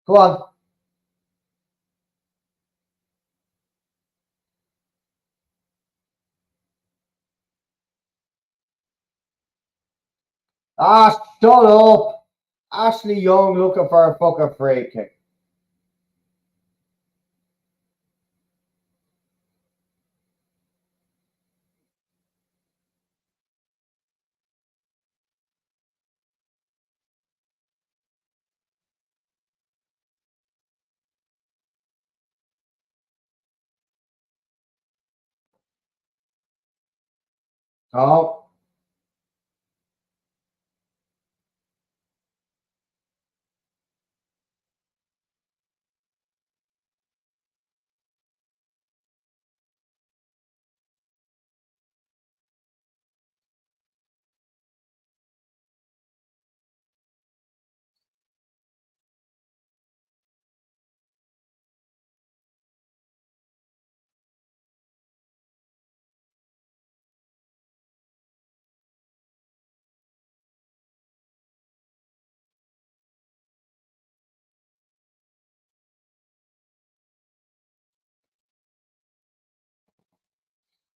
Go on. Ah, shut up. Ashley Young looking for a fucking free kick. Oh,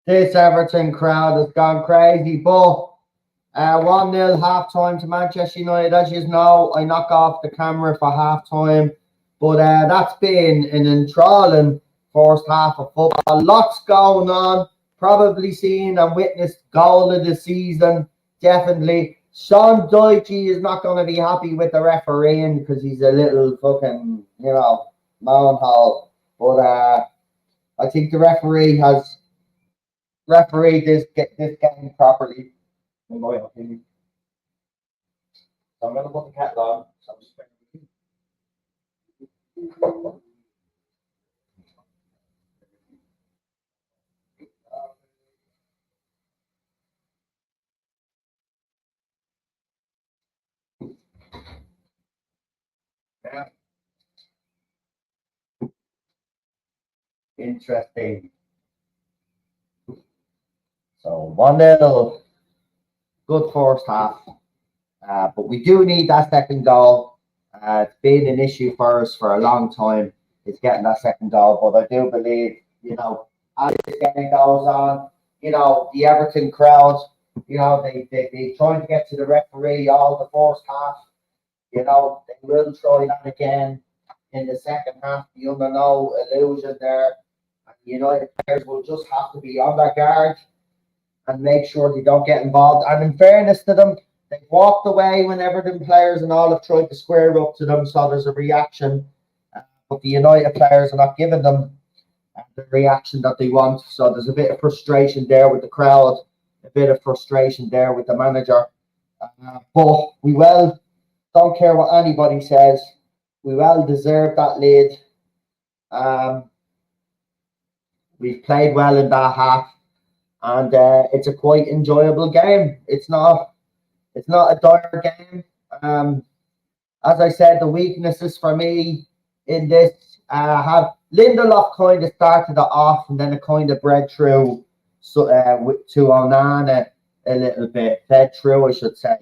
This Everton crowd has gone crazy, but 1-0 half time to Manchester United. As you know, I knock off the camera for half time, but that's been an enthralling first half of football. Lots going on. Probably seen and witnessed goal of the season. Definitely. Sean Dyche is not going to be happy with the refereeing because he's a little fucking, moan hole. But I think the referee has refereed this game properly, in my opinion. So I'm going to put the kettle on. So I'm just yeah. Interesting. So 1-0, good first half. But we do need that second goal. It's been an issue for us for a long time. It's getting that second goal. But I do believe, as this game goes on, the Everton crowd, they trying to get to the referee all the first half. They will try that again in the second half. Be under no illusion there. And the United players will just have to be on their guard and make sure they don't get involved. And in fairness to them, they've walked away when Everton players and all have tried to square up to them, so there's a reaction. But the United players are not giving them the reaction that they want. So there's a bit of frustration there with the crowd, a bit of frustration there with the manager. But we well, don't care what anybody says, we well deserve that lead. We've played well in that half, and it's a quite enjoyable game. It's not a dire game. As I said, the weaknesses for me in this have Lindelof kind of started it off, and then it kind of bred through to Onana a little bit, fed through, I should say.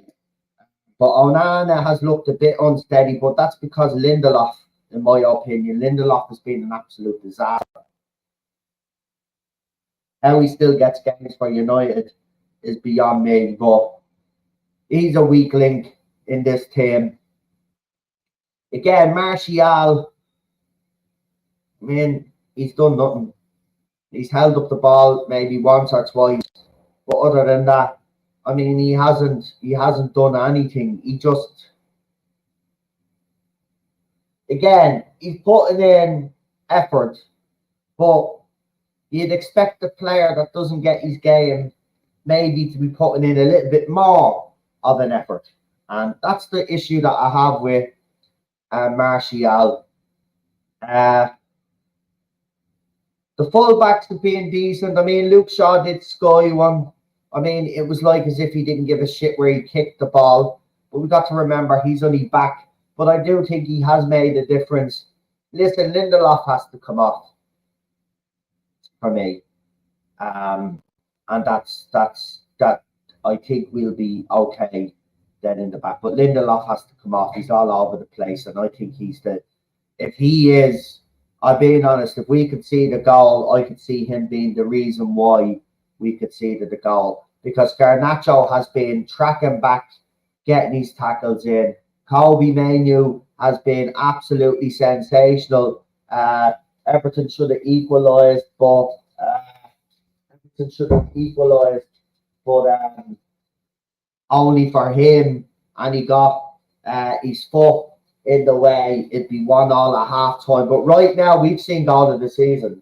But Onana has looked a bit unsteady, but that's because Lindelof, in my opinion, Lindelof has been an absolute disaster. How he still gets games for United is beyond me, but he's a weak link in this team. Again, Martial, I mean, he's done nothing. He's held up the ball maybe once or twice, but other than that, I mean, he hasn't done anything. He just, again, he's putting in effort, but you'd expect a player that doesn't get his game maybe to be putting in a little bit more of an effort. And that's the issue that I have with Martial. The fullbacks have been decent. I mean, Luke Shaw did sky one. I mean, it was like as if he didn't give a shit where he kicked the ball. But we've got to remember he's only back. But I do think he has made a difference. Listen, Lindelof has to come off for me. And that I think we'll be okay then in the back. But Lindelof has to come off. He's all over the place. And I think if he is, I'm being honest, if we could see the goal, I could see him being the reason why we could see the goal. Because Garnacho has been tracking back, getting his tackles in. Kobe Manu has been absolutely sensational. Everton should have equalised, but only for him, and he got his foot in the way. It'd be 1-1 at half time. But right now, we've seen goal of the season.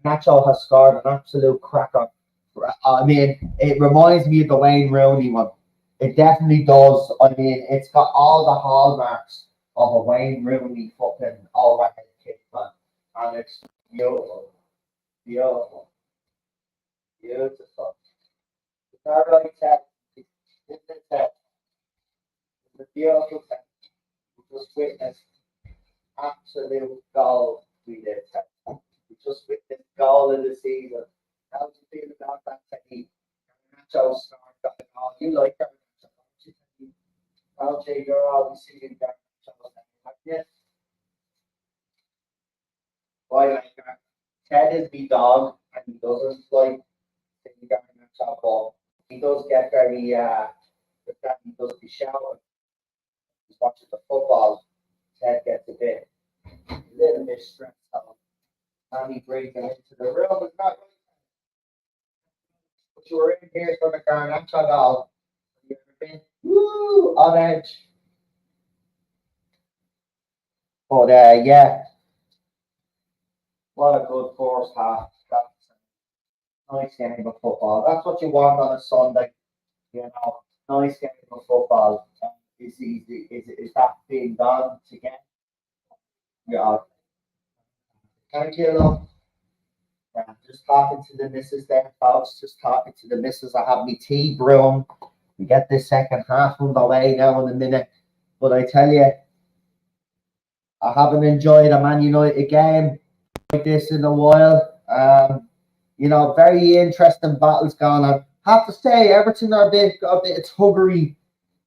Nacho has scored an absolute cracker. I mean, it reminds me of the Wayne Rooney one. It definitely does. I mean, it's got all the hallmarks of a Wayne Rooney fucking overhead kick, man. And it's beautiful. Beautiful. Beautiful. It's not really tech. It's a tech. It's a beautiful tech. We just witnessed absolute goal we did. We just witnessed goal in the season. How do you feel about that technique? Nacho started that goal. You like that? Don't you? You're always seeing that. Yes. Why like that? Ted is the dog, and he doesn't like but he does get very he does be shouting. He's watching the football. His head gets a little bit stressed out. And he brings him into the room. It's not but you were in here for the Garnacho goal. You ever been? Woo! On edge. But yeah, what a good first half. That's a nice game of football. That's what you want on a Sunday. You know, nice game of football. Is that being done to get? Yeah. Thank you, love. Yeah, just talking to the missus there, folks. Just talking to the missus. I have my tea brewing. We get this second half underway now in a minute. But I tell you, I haven't enjoyed a Man United game like this in a while. You know, very interesting battles going on. Have to say, Everton are got a bit of tuggery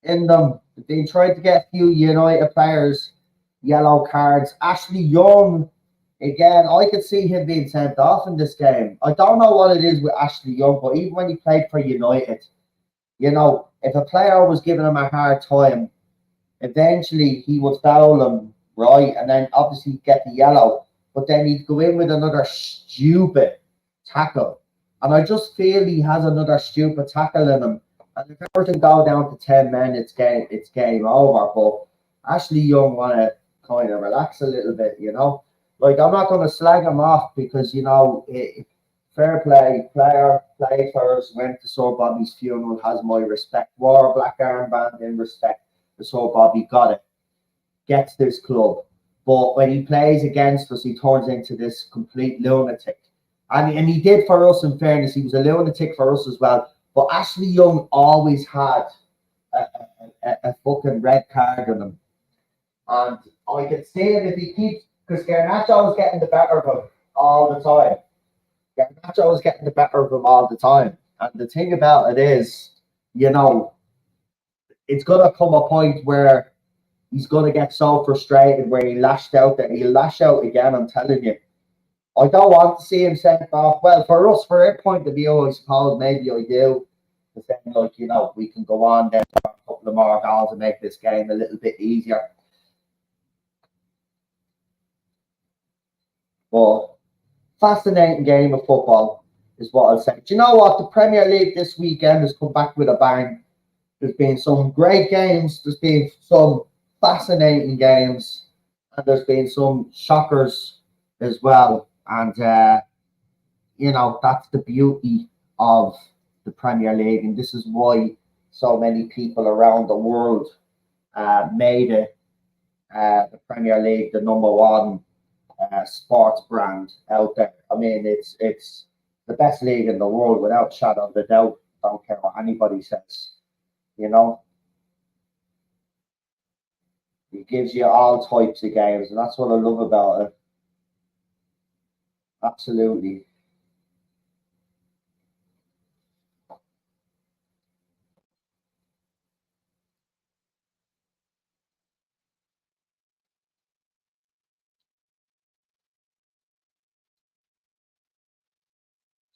in them. They've been trying to get a few United players yellow cards. Ashley Young, again, I could see him being sent off in this game. I don't know what it is with Ashley Young, but even when he played for United, you know, if a player was giving him a hard time, eventually he would foul him, right? And then obviously get the yellow. But then he'd go in with another stupid tackle. And I just feel he has another stupid tackle in him. And if Everton go down to 10 men, it's game over. But Ashley Young wanna kind of relax a little bit, you know. Like I'm not gonna slag him off because you know fair play, player played for us, went to Sir Bobby's funeral, has my respect, wore a black armband in respect. So Bobby got it, gets this club. But when he plays against us, he turns into this complete lunatic. And he did for us, in fairness, he was a lunatic for us as well. But Ashley Young always had a fucking red card on him. And I could see it if he keeps, because Garnacho was getting the better of him all the time. Garnacho was getting the better of him all the time. And the thing about it is, you know, it's gonna come a point where he's gonna get so frustrated where he lashed out that he'll lash out again. I'm telling you. I don't want to see him sent off. Well, for us, for our point of view, I suppose maybe I do. But then, like, you know, we can go on then for a couple of more goals and make this game a little bit easier. But fascinating game of football is what I'll say. Do you know what? The Premier League this weekend has come back with a bang. There's been some great games. There's been some fascinating games. And there's been some shockers as well. And, you know, that's the beauty of the Premier League. And this is why so many people around the world made it the Premier League the number one sports brand out there. I mean, it's the best league in the world without shadow of a doubt. Don't care what anybody says. You know, it gives you all types of games, and that's what I love about it. Absolutely.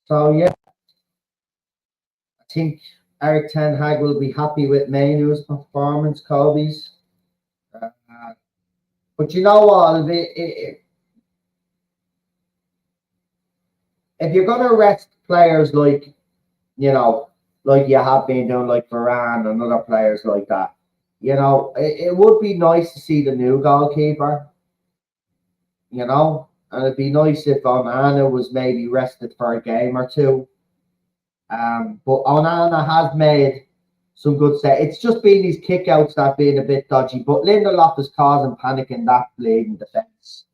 So yeah, I think Eric Ten Hag will be happy with Mainu's performance, Kobe's. Uh, but you know what? If you're going to rest players like, you know, like you have been doing, like Varane and other players like that, you know, it would be nice to see the new goalkeeper, you know, and it'd be nice if Onana was maybe rested for a game or two. But Onana has made some good set. It's just been these kickouts that have been a bit dodgy. But Lindelof is causing panic in that bleeding defence.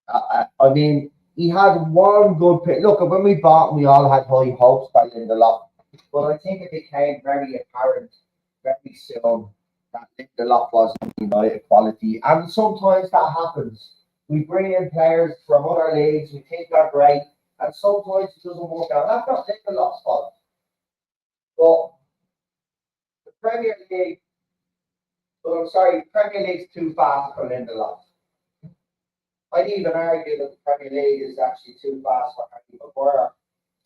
I mean, he had one good pick. Look, when we bought him, we all had high hopes by Lindelof. But I think it became very apparent very soon that Lindelof wasn't United quality. And sometimes that happens. We bring in players from other leagues, we think they're great, and sometimes it doesn't work out. That's not Lindelof's fault. But the Premier League, well, I'm sorry, the Premier League's too fast for Lindelof. I'd even argue that the Premier League is actually too fast for Harry Maguire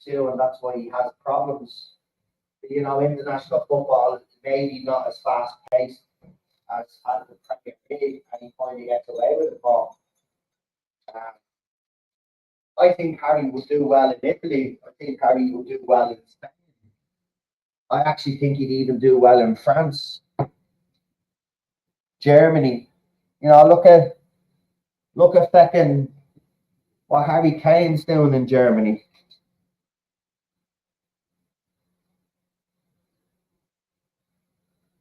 too, and that's why he has problems. international football is maybe not as fast paced as the Premier League, and he finally gets away with it. But uh, I think Harry would do well in Italy. I think Harry would do well in Spain. I actually think he'd even do well in France, Germany. Look at fucking what Harry Kane's doing in Germany.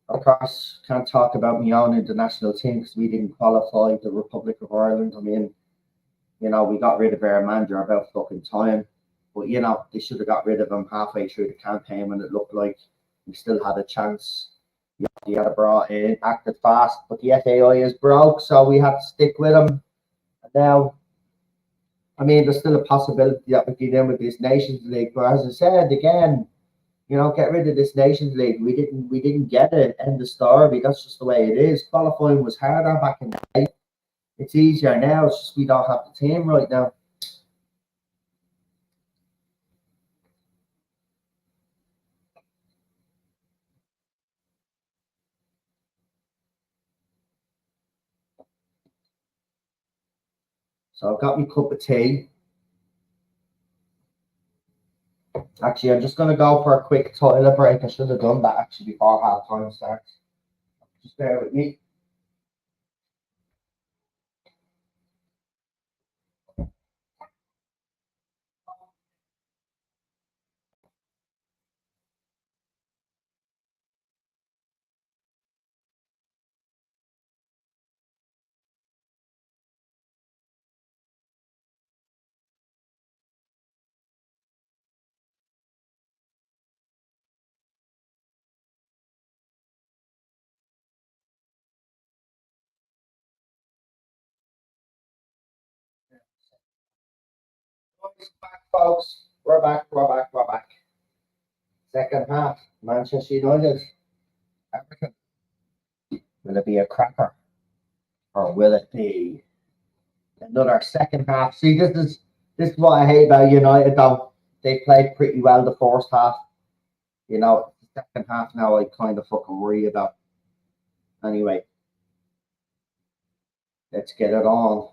Of course, can't talk about my own international team because we didn't qualify the Republic of Ireland. I mean, we got rid of our manager about fucking time. But they should have got rid of him halfway through the campaign when it looked like we still had a chance. He had brought in, acted fast, but the FAI is broke, so we had to stick with him. And now, I mean, there's still a possibility that we get in with this Nations League. But as I said again, get rid of this Nations League. We didn't get it. End of story. That's just the way it is. Qualifying was harder back in the day. It's easier now. It's just we don't have the team right now. So I've got my cup of tea. Actually, I'm just going to go for a quick toilet break. I should have done that actually before half time starts. Just bear with me. Back, folks. We're back. Second half. Manchester United. Everton. Will it be a cracker? Or will it be another second half? See, this is what I hate about United though. They played pretty well the first half. The second half now I kind of fucking worry about. Anyway, let's get it on.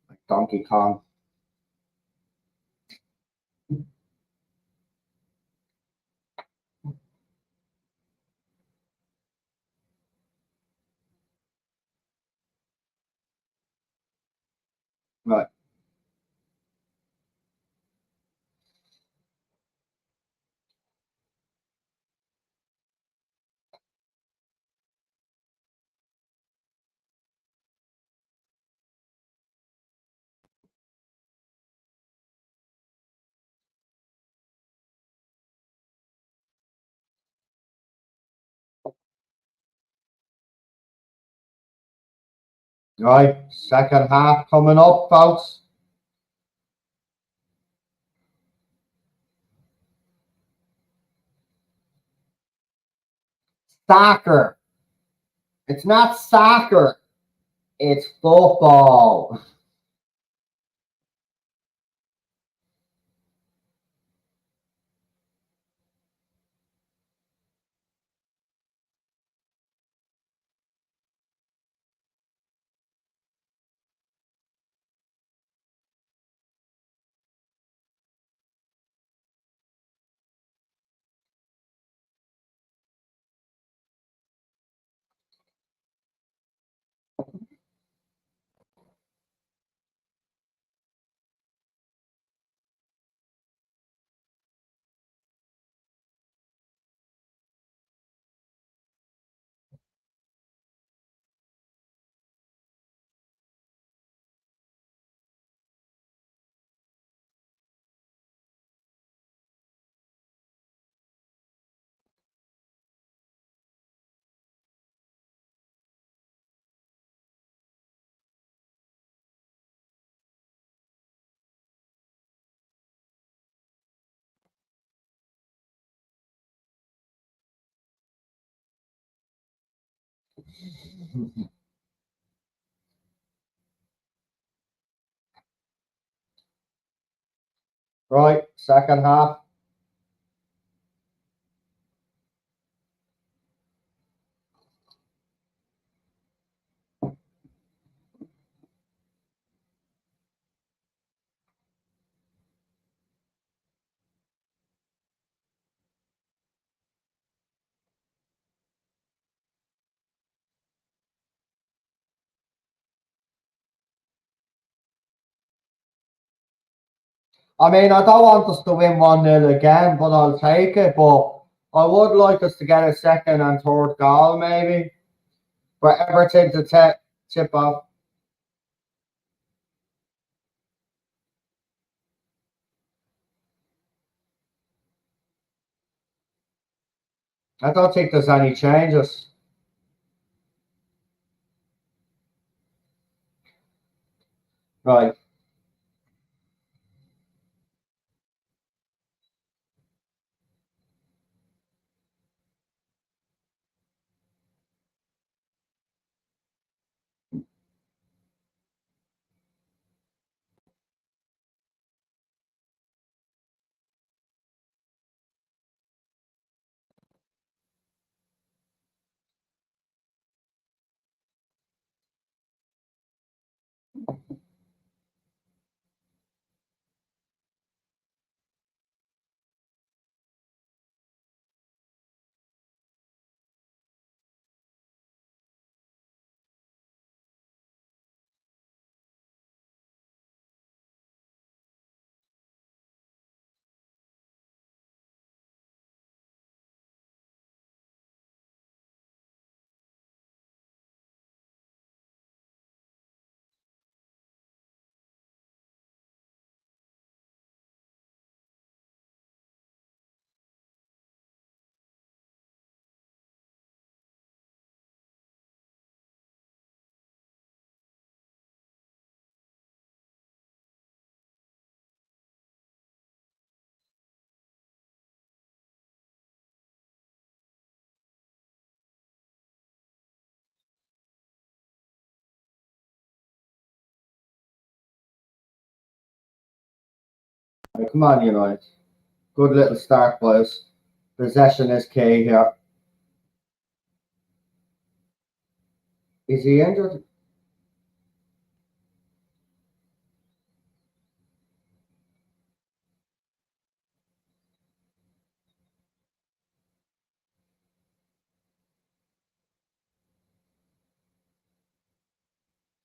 Like Donkey Kong. Right. Right. Second half coming up, folks. Soccer. It's not soccer. It's football. Right. Second half. I mean, I don't want us to win 1-0 again, but I'll take it. But I would like us to get a second and third goal, maybe, for Everton to tip off. I don't think there's any changes. Right. Right, come on, United. Good little start, boys. Possession is key here. Is he injured?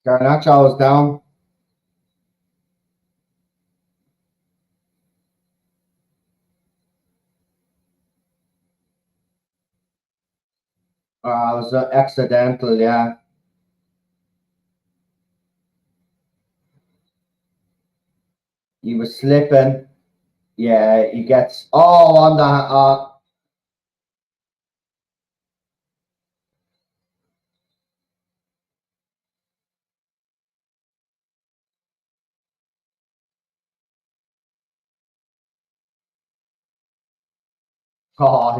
Garnacho is down. It was accidental, yeah. He was slipping. Yeah, he gets on the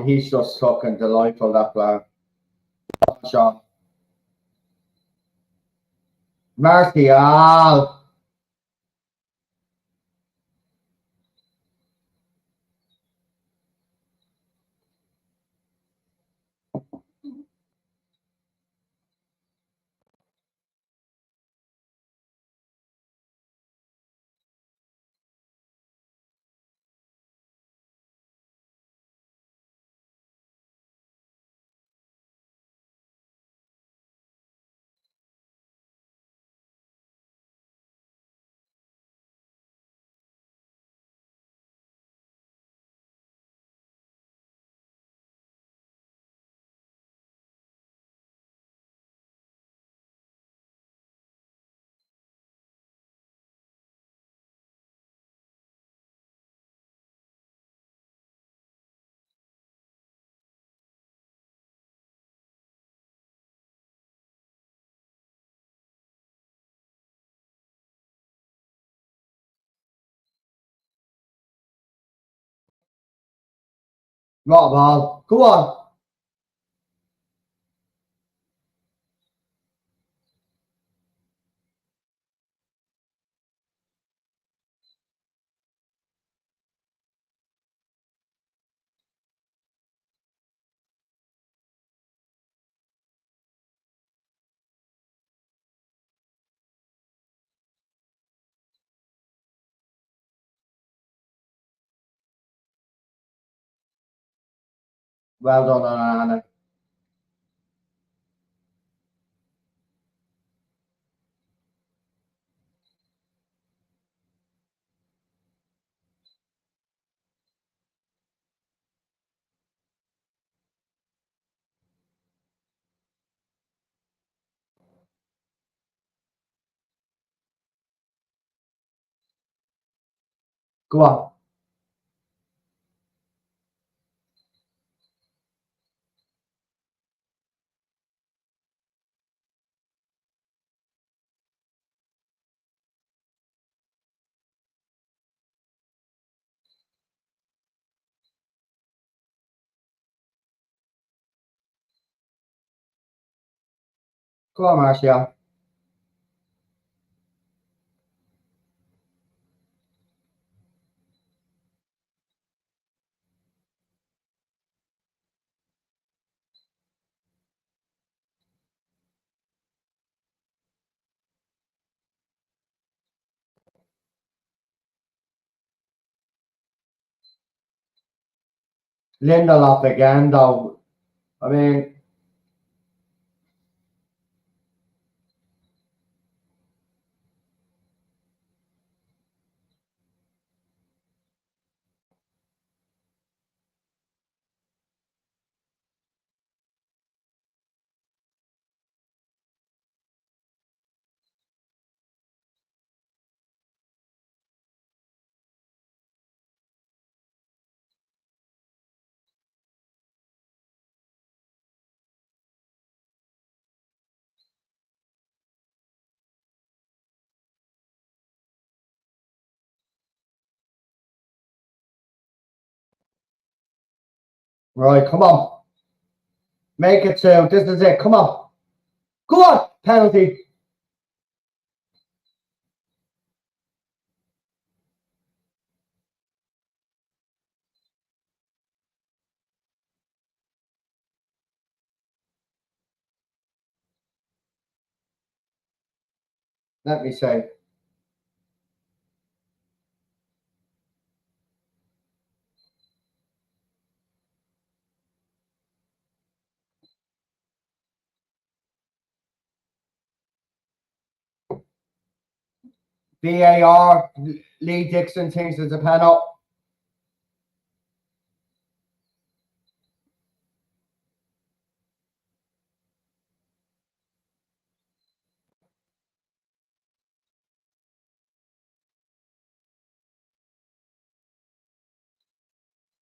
he's just fucking delightful, that player. Shot. Martial. Not a ball. Go on. Well done, Anna. Go on. Go on, Marcia. Lindelof again, though. I mean, right, come on. Make it two. This is it. Come on. Go on. Penalty. Let me say. VAR. Lee Dixon thinks it's a penalty.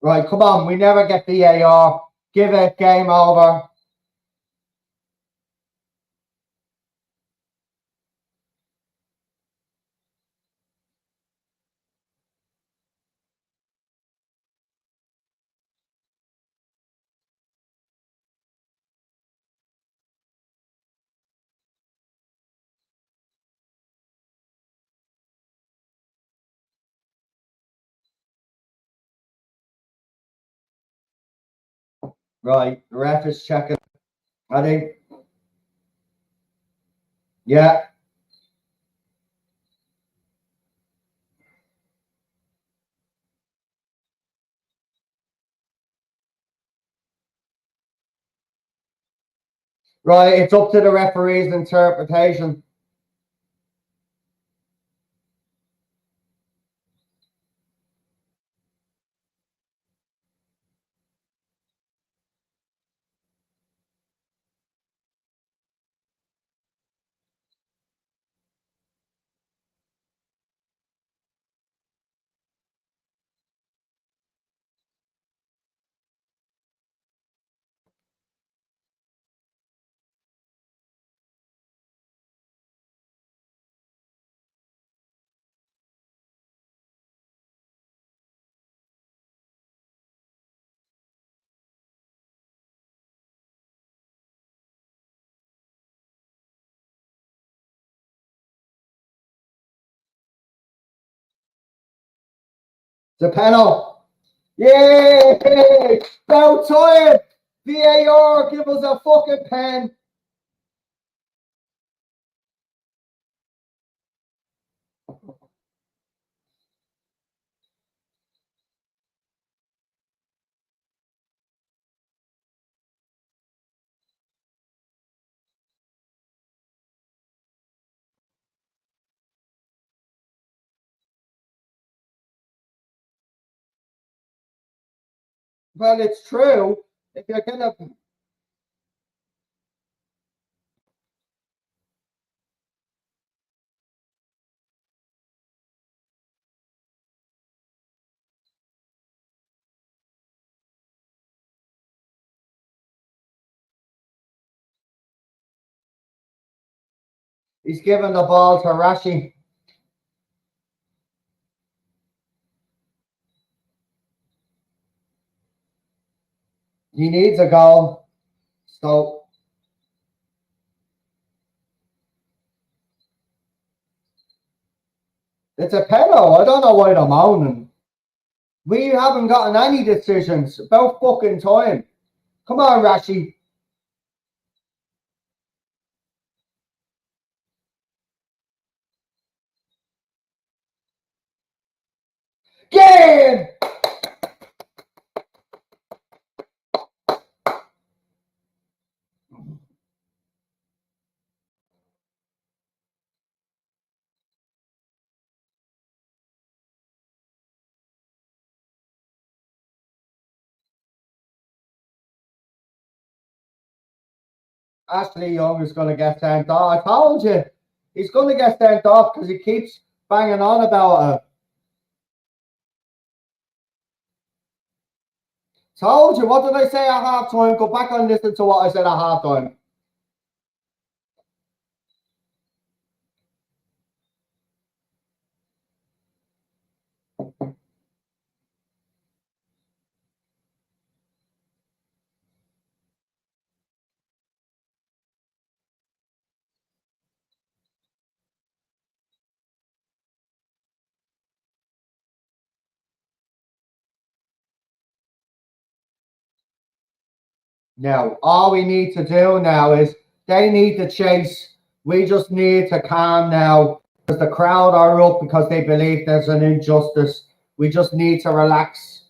Right, come on. We never get VAR. Give it. Game over. Right, the ref is checking. I think. Yeah. Right, it's up to the referee's interpretation. The penalty. Yay! About time! VAR, give us a fucking pen. Well, it's true. If you're gonna, He's giving the ball to Rashi. He needs a goal. So it's a penalty. I don't know why they're moaning. We haven't gotten any decisions. About fucking time. Come on, Rashi. Get in! Ashley Young is going to get sent off. I told you. He's going to get sent off because he keeps banging on about it. Told you. What did I say at halftime? Go back and listen to what I said at halftime. Now, all we need to do now is they need to chase. We just need to calm now because the crowd are up because they believe there's an injustice. We just need to relax.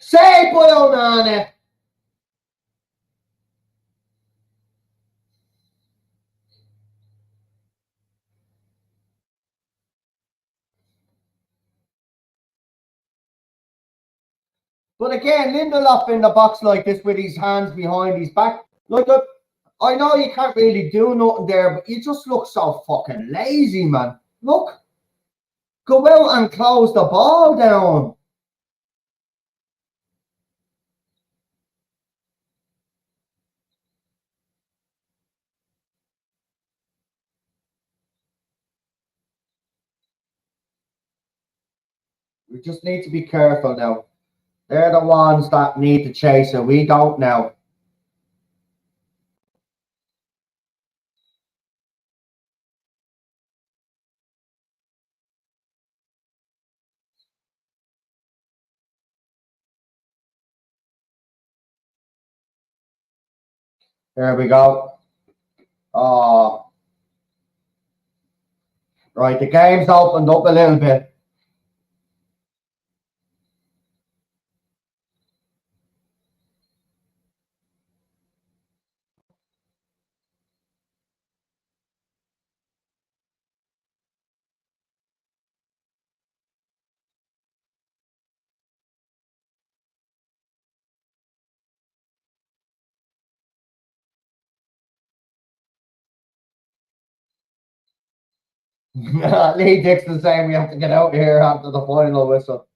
Say, boy, Onana. But again, Lindelof in the box like this with his hands behind his back. Like, I know you can't really do nothing there, but you just look so fucking lazy, man. Look, go out and close the ball down. We just need to be careful now. They're the ones that need to chase it. We don't now. There we go. Oh, right. The game's opened up a little bit. Lee Dixon saying we have to get out here after the final whistle.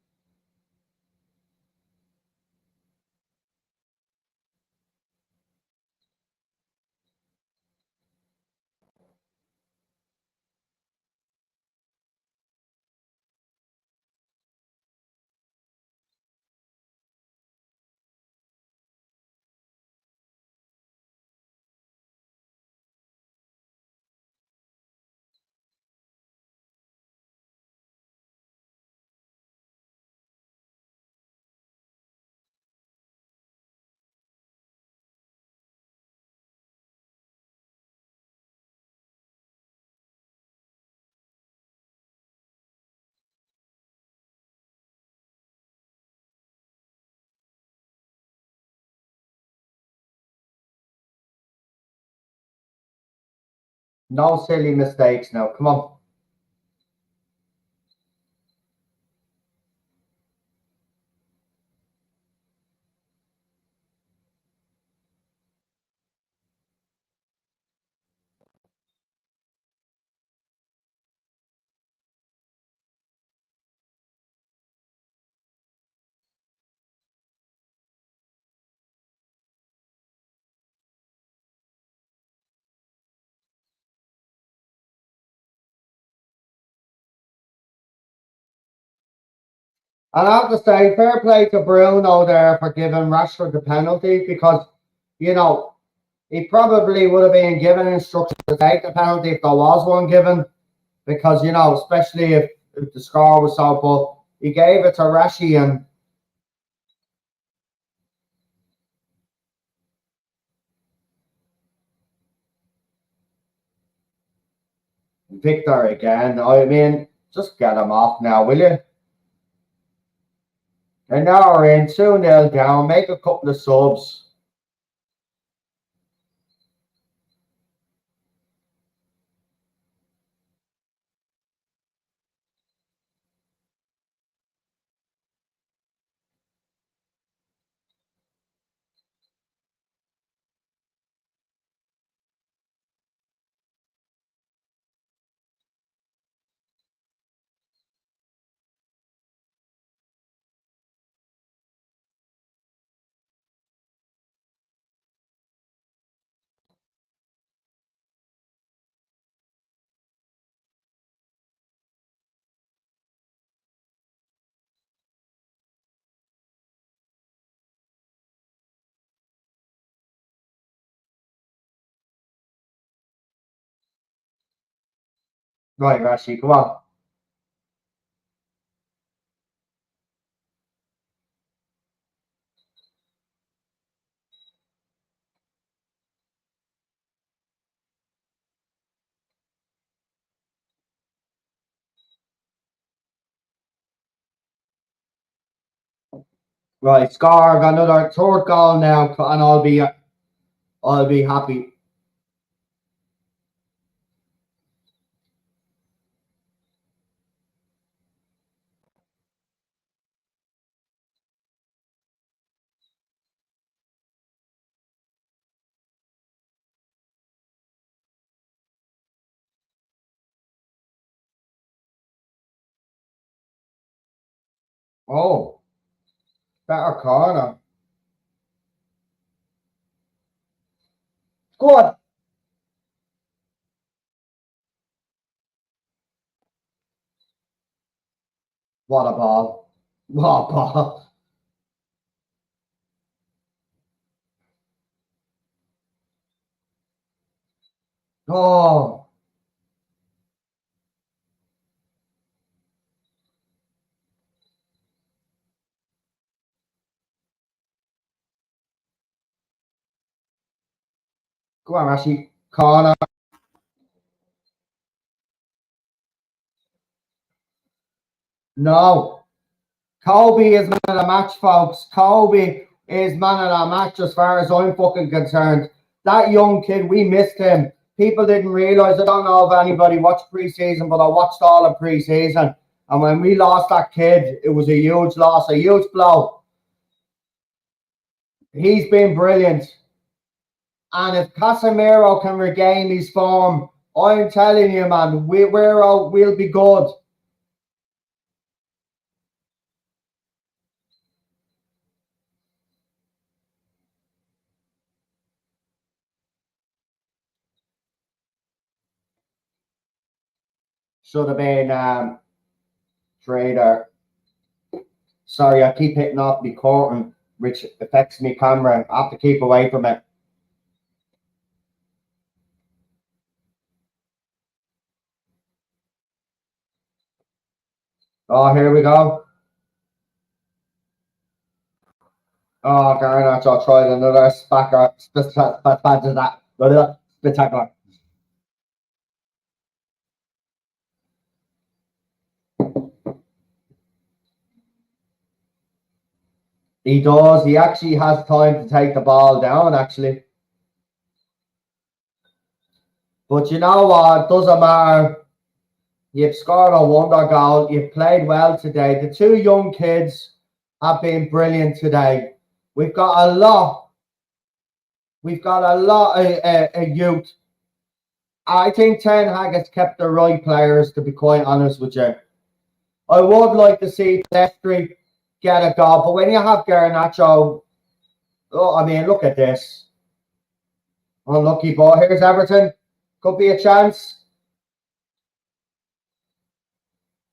No silly mistakes now. Come on. And I have to say, fair play to Bruno there for giving Rashford the penalty because, you know, he probably would have been given instructions to take the penalty if there was one given because, you know, especially if the score was so, but he gave it to Rashi and Victor again. I mean, just get him off now, will you? And now we're in 2-0 down, make a couple of subs. Right, Rashi, come on. Right, score, got another third goal now, and I'll be happy. Oh, better corner. Good. What a ball. What a ball. Oh, go on, Rashi. Corner. No. Kobe is man of the match, folks. Kobe is man of the match as far as I'm fucking concerned. That young kid, we missed him. People didn't realise. I don't know if anybody watched preseason, but I watched all of preseason. And when we lost that kid, it was a huge loss, a huge blow. He's been brilliant. And if Casemiro can regain his form, I'm telling you, man, we'll be good. Should have been Trader. Sorry, I keep hitting off the curtain, which affects my camera. I have to keep away from it. Oh, here we go. Oh, Garnacho tried another spectacular. He does. He actually has time to take the ball down, actually. But you know what? It doesn't matter. You've scored a wonder goal. You've played well today. The two young kids have been brilliant today. We've got a lot. We've got a lot of youth. I think Ten Hag has kept the right players, to be quite honest with you. I would like to see Destry get a goal, but when you have Garnacho, oh, I mean, look at this. Unlucky ball. Here's Everton. Could be a chance.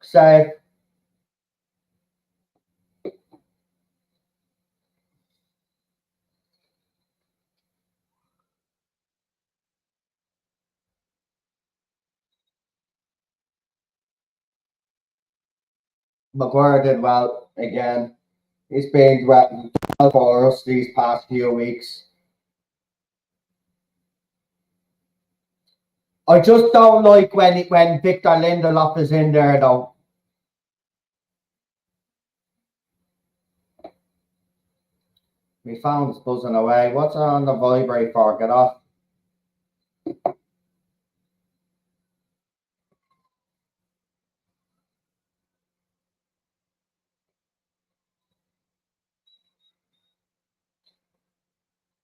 Save. Maguire did well again. He's been well for us these past few weeks. I just don't like when Victor Lindelof is in there though. My phone's buzzing away. What's on the vibrate for? Get off.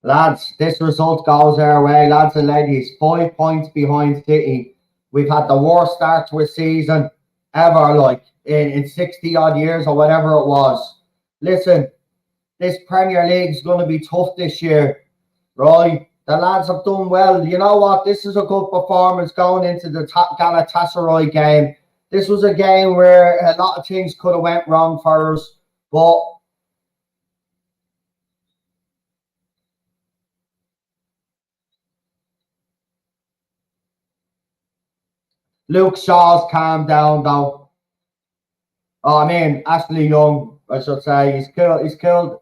Lads, this result goes our way, lads and ladies. 5 points behind City. We've had the worst start to a season ever, like in 60 odd years or whatever it was. Listen, this Premier League's going to be tough this year, right? The lads have done well. You know what? This is a good performance going into the Galatasaray game. This was a game where a lot of things could have went wrong for us, but Luke Shaw's calmed down though. Oh, I mean, Ashley Young, I should say, he's killed. He's killed.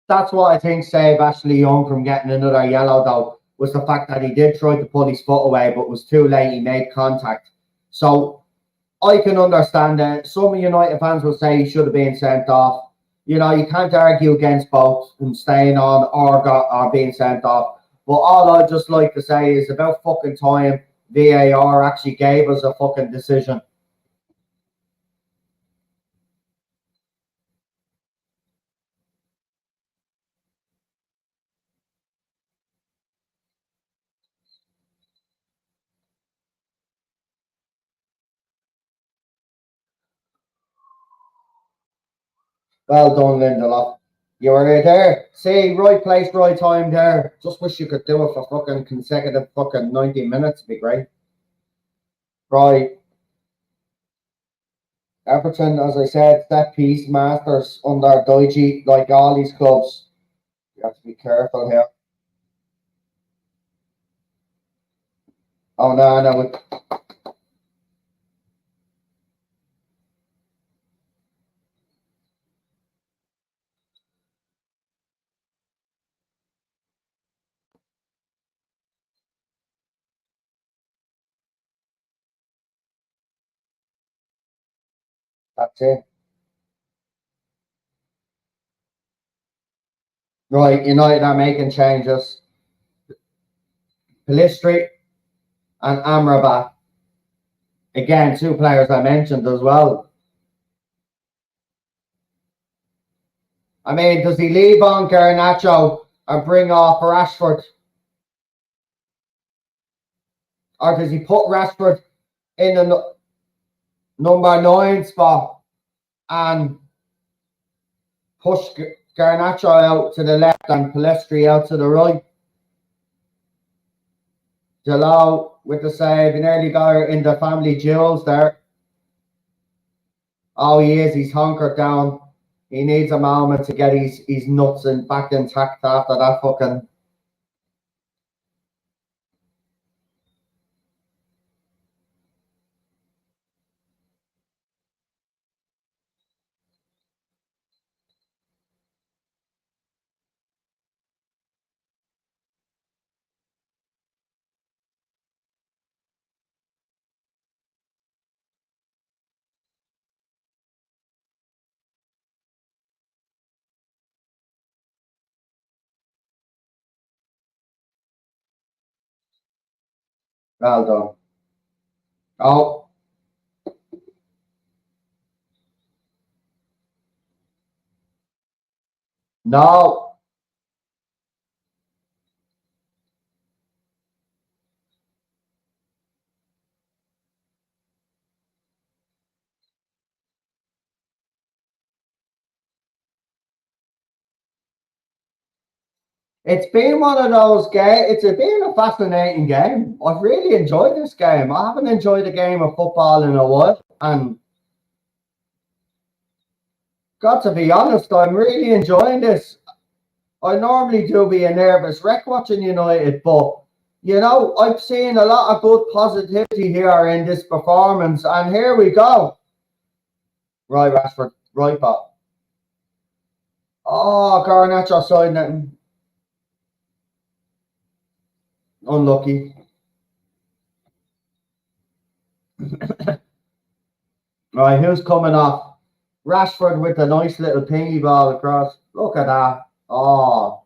That's what I think saved Ashley Young from getting another yellow, though, was the fact that he did try to pull his foot away, but was too late. He made contact. So I can understand that some United fans will say he should have been sent off. You know, you can't argue against both him staying on or being sent off. But all I'd just like to say is about fucking time VAR actually gave us a fucking decision. Well done, Lindelof. You were there. See, right place, right time there. Just wish you could do it for fucking consecutive fucking 90 minutes. It'd be great. Right. Everton, as I said, set piece masters under Doiji, like all these clubs. You have to be careful here. Oh, no, no. That's it. Right. United are making changes. Pilistri and Amrabat. Again, two players I mentioned as well. I mean, does he leave on Garnacho and bring off Rashford? Or does he put Rashford in the number 9 spot and push Garnacho out to the left and Palestri out to the right? Jalal with the save. He nearly got her in the family jewels there. Oh, he is. He's hunkered down. He needs a moment to get his nuts and back intact after that fucking. Well done. Oh, no. It's been one of those games. Been a fascinating game. I've really enjoyed this game. I haven't enjoyed a game of football in a while, and got to be honest, I'm really enjoying this. I normally do be a nervous wreck watching United, but I've seen a lot of good positivity here in this performance, and here we go. Right, Rashford, right back. Oh, Garnacho side it. Unlucky. Right, who's coming off? Rashford with a nice little pingy ball across. Look at that. Oh,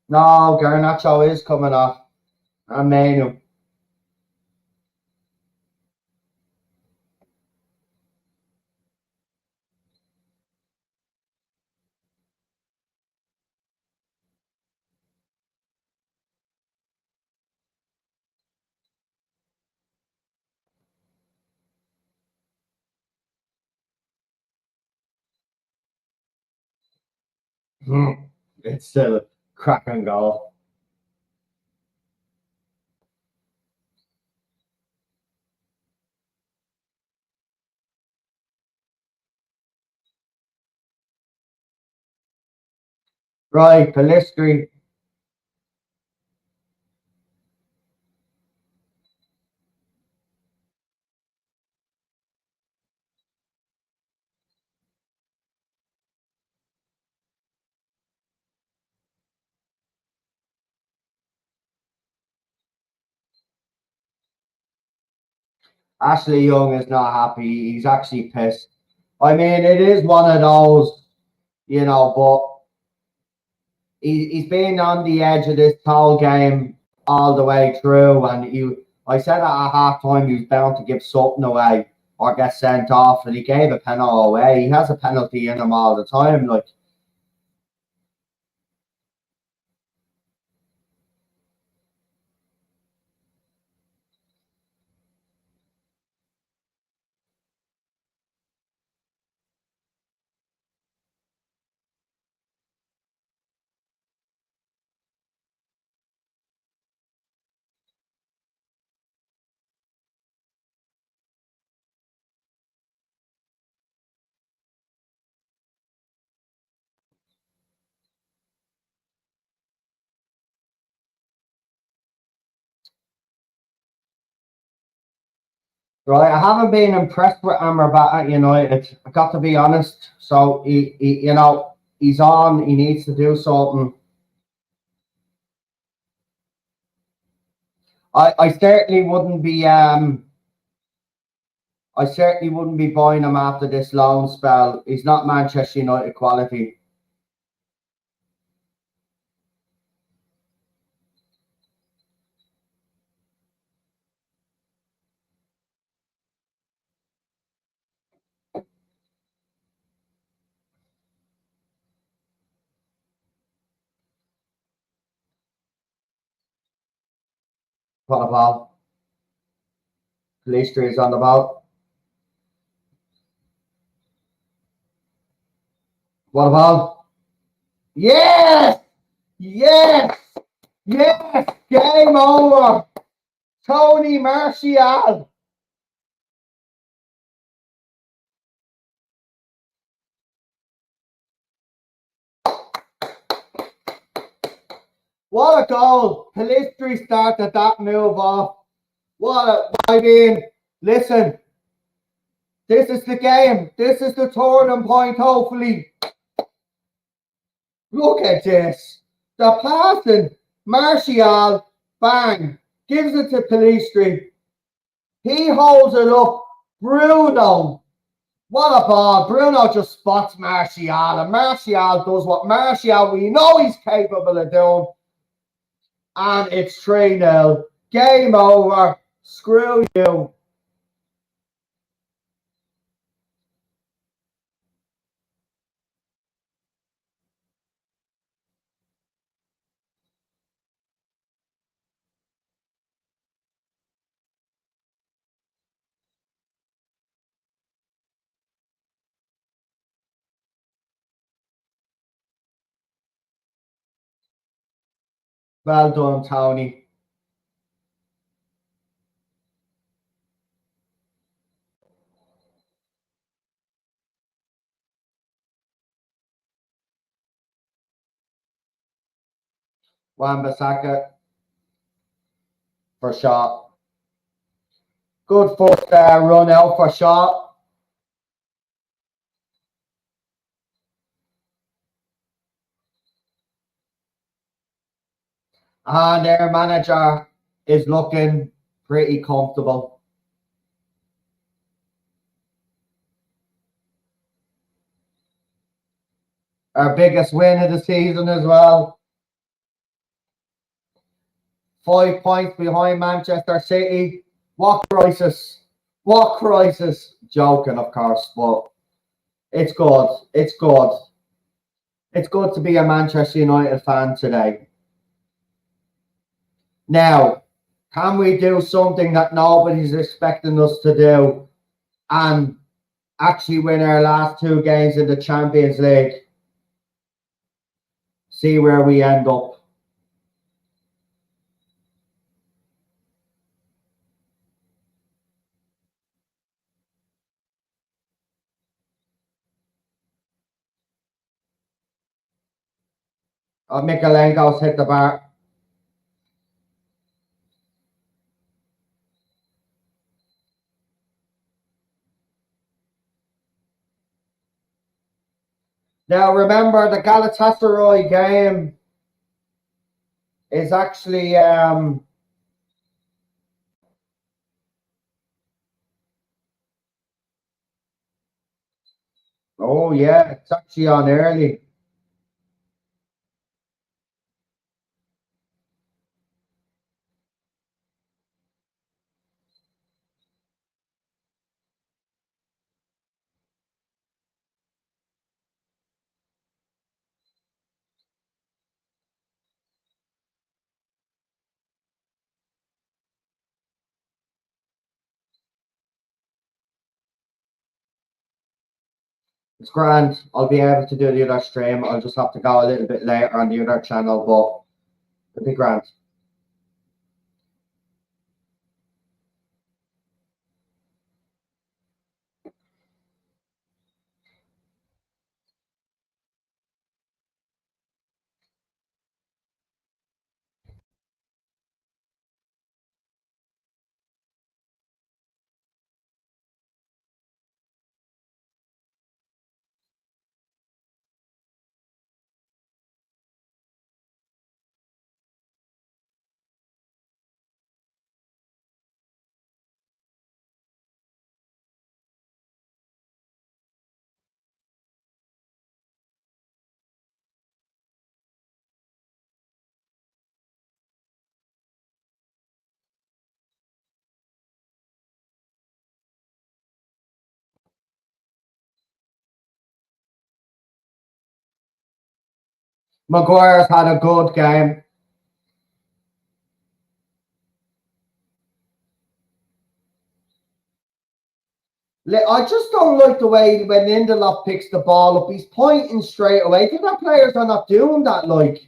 no, Garnacho is coming off. And Manu. It's still a cracking goal. Right, Palistri. Ashley Young is not happy. He's actually pissed. I mean, it is one of those, but he's been on the edge of this whole game all the way through. And I said at half time he was bound to give something away or get sent off, and he gave a penalty away. He has a penalty in him all the time. Like, right, I haven't been impressed with Amrabat at United. I got to be honest. So he's on. He needs to do something. I certainly wouldn't be I certainly wouldn't be buying him after this loan spell. He's not Manchester United quality. What about Leicester is on the ball? What about? Yes! Yes! Yes! Game over! Tony Martial! What a goal! Palistri started that move off. I mean, listen, this is the game. This is the turning point, hopefully. Look at this. The passing. Martial, bang, gives it to Palistri. He holds it up. Bruno. What a ball. Bruno just spots Martial, and Martial does what Martial we know he's capable of doing. And it's 3-0. Game over. Screw you. Well done, Tony. Wan-Bissaka for shot. Good first run out for shot. And their manager is looking pretty comfortable. Our biggest win of the season as well. 5 points behind Manchester City. What crisis? What crisis? Joking, of course, but it's good. It's good. It's good to be a Manchester United fan today. Now, can we do something that nobody's expecting us to do and actually win our last 2 games in the Champions League? See where we end up. Mikalenko's hit the bar. Now remember, the Galatasaray game is actually oh yeah, it's actually on early. It's grand. I'll be able to do the other stream. I'll just have to go a little bit later on the other channel, but it'll be grand. Maguire's had a good game. I just don't like the way when Lindelof picks the ball up, he's pointing straight away. The other players are not doing that, like.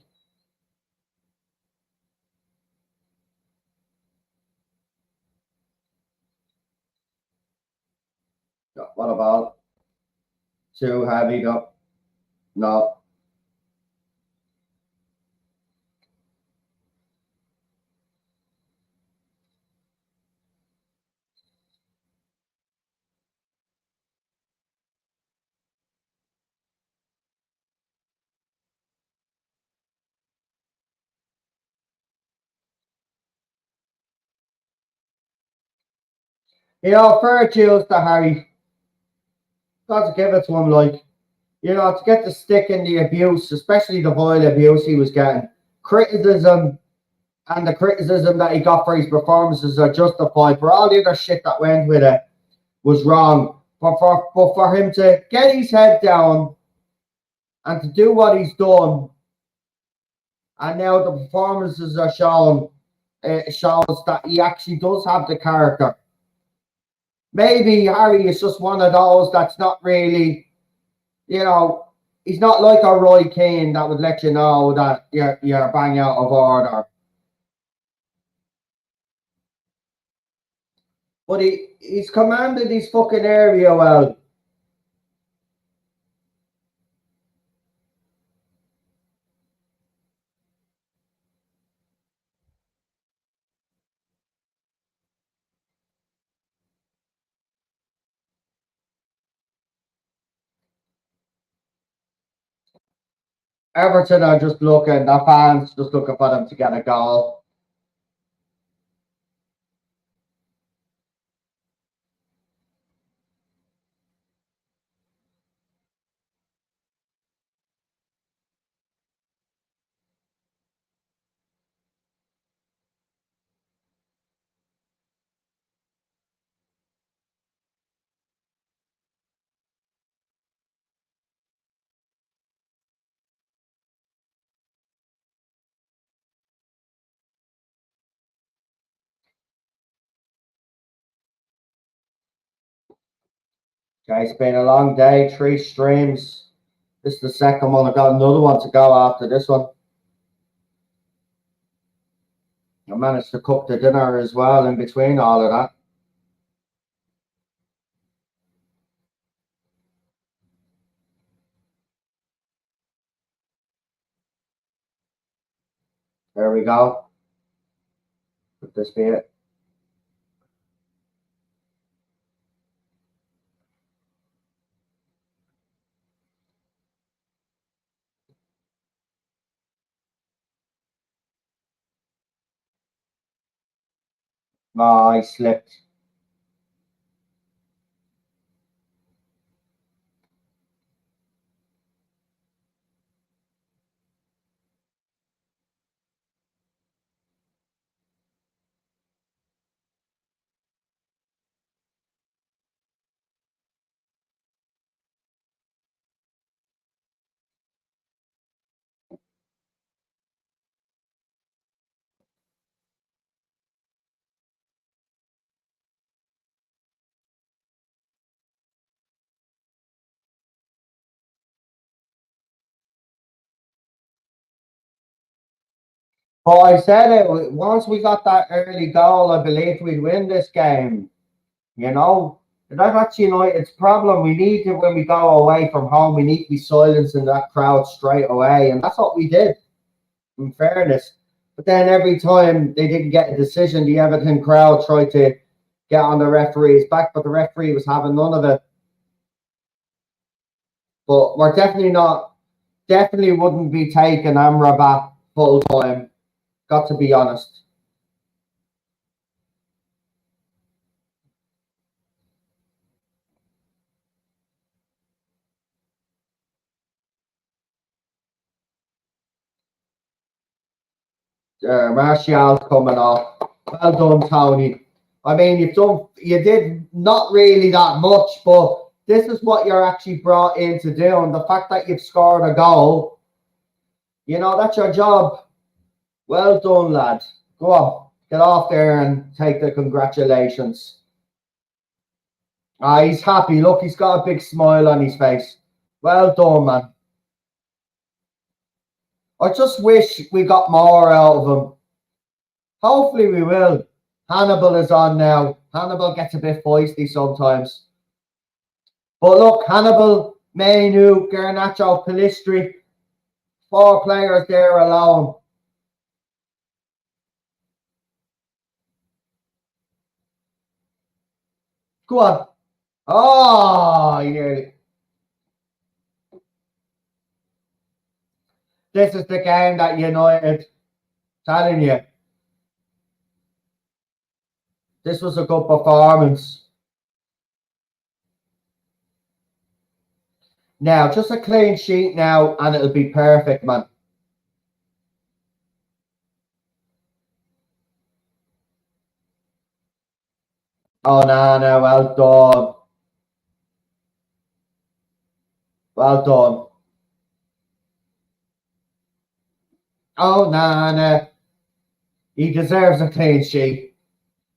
What about? Too heavy, though. No. You know, fair dues to Harry. Got to give it to him, like, you know, to get the stick in the abuse, especially the vile abuse he was getting. Criticism and the criticism that he got for his performances are justified. For all the other shit that went with it was wrong. But for him to get his head down and to do what he's done, and now the performances are shown, it shows that he actually does have the character. Maybe Harry is just one of those that's not really, you know, he's not like a Roy Keane that would let you know that you're bang out of order. But he's commanded his fucking area well. Everton are just looking, the fans just looking for them to get a goal. Okay, it's been a long day, 3 streams. This is the second one. I've got another one to go after this one. I managed to cook the dinner as well in between all of that. There we go. Could this be it? Oh, I slipped. But I said it, once we got that early goal, I believed we'd win this game. You know, that's actually United's problem. We need to, when we go away from home, we need to be silencing that crowd straight away. And that's what we did, in fairness. But then every time they didn't get a decision, the Everton crowd tried to get on the referee's back, but the referee was having none of it. But we're definitely wouldn't be taking Amrabat full time. Got to be honest. Martial's coming off. Well done, Tony. I mean, you did not really that much, but this is what you're actually brought in to do. And the fact that you've scored a goal, that's your job. Well done, lad. Go on, get off there and take the congratulations. He's happy. Look, he's got a big smile on his face. Well done, man. I just wish we got more out of him. Hopefully we will. Hannibal is on now. Hannibal gets a bit feisty sometimes. But look, Hannibal, Mainu, Garnacho, Pellistri, 4 players there alone. Go on. Oh, nearly. This is the game that United, telling you. This was a good performance. Now, just a clean sheet now, and it'll be perfect, man. Oh, no, well done. Well done. Oh, no. He deserves a clean sheet.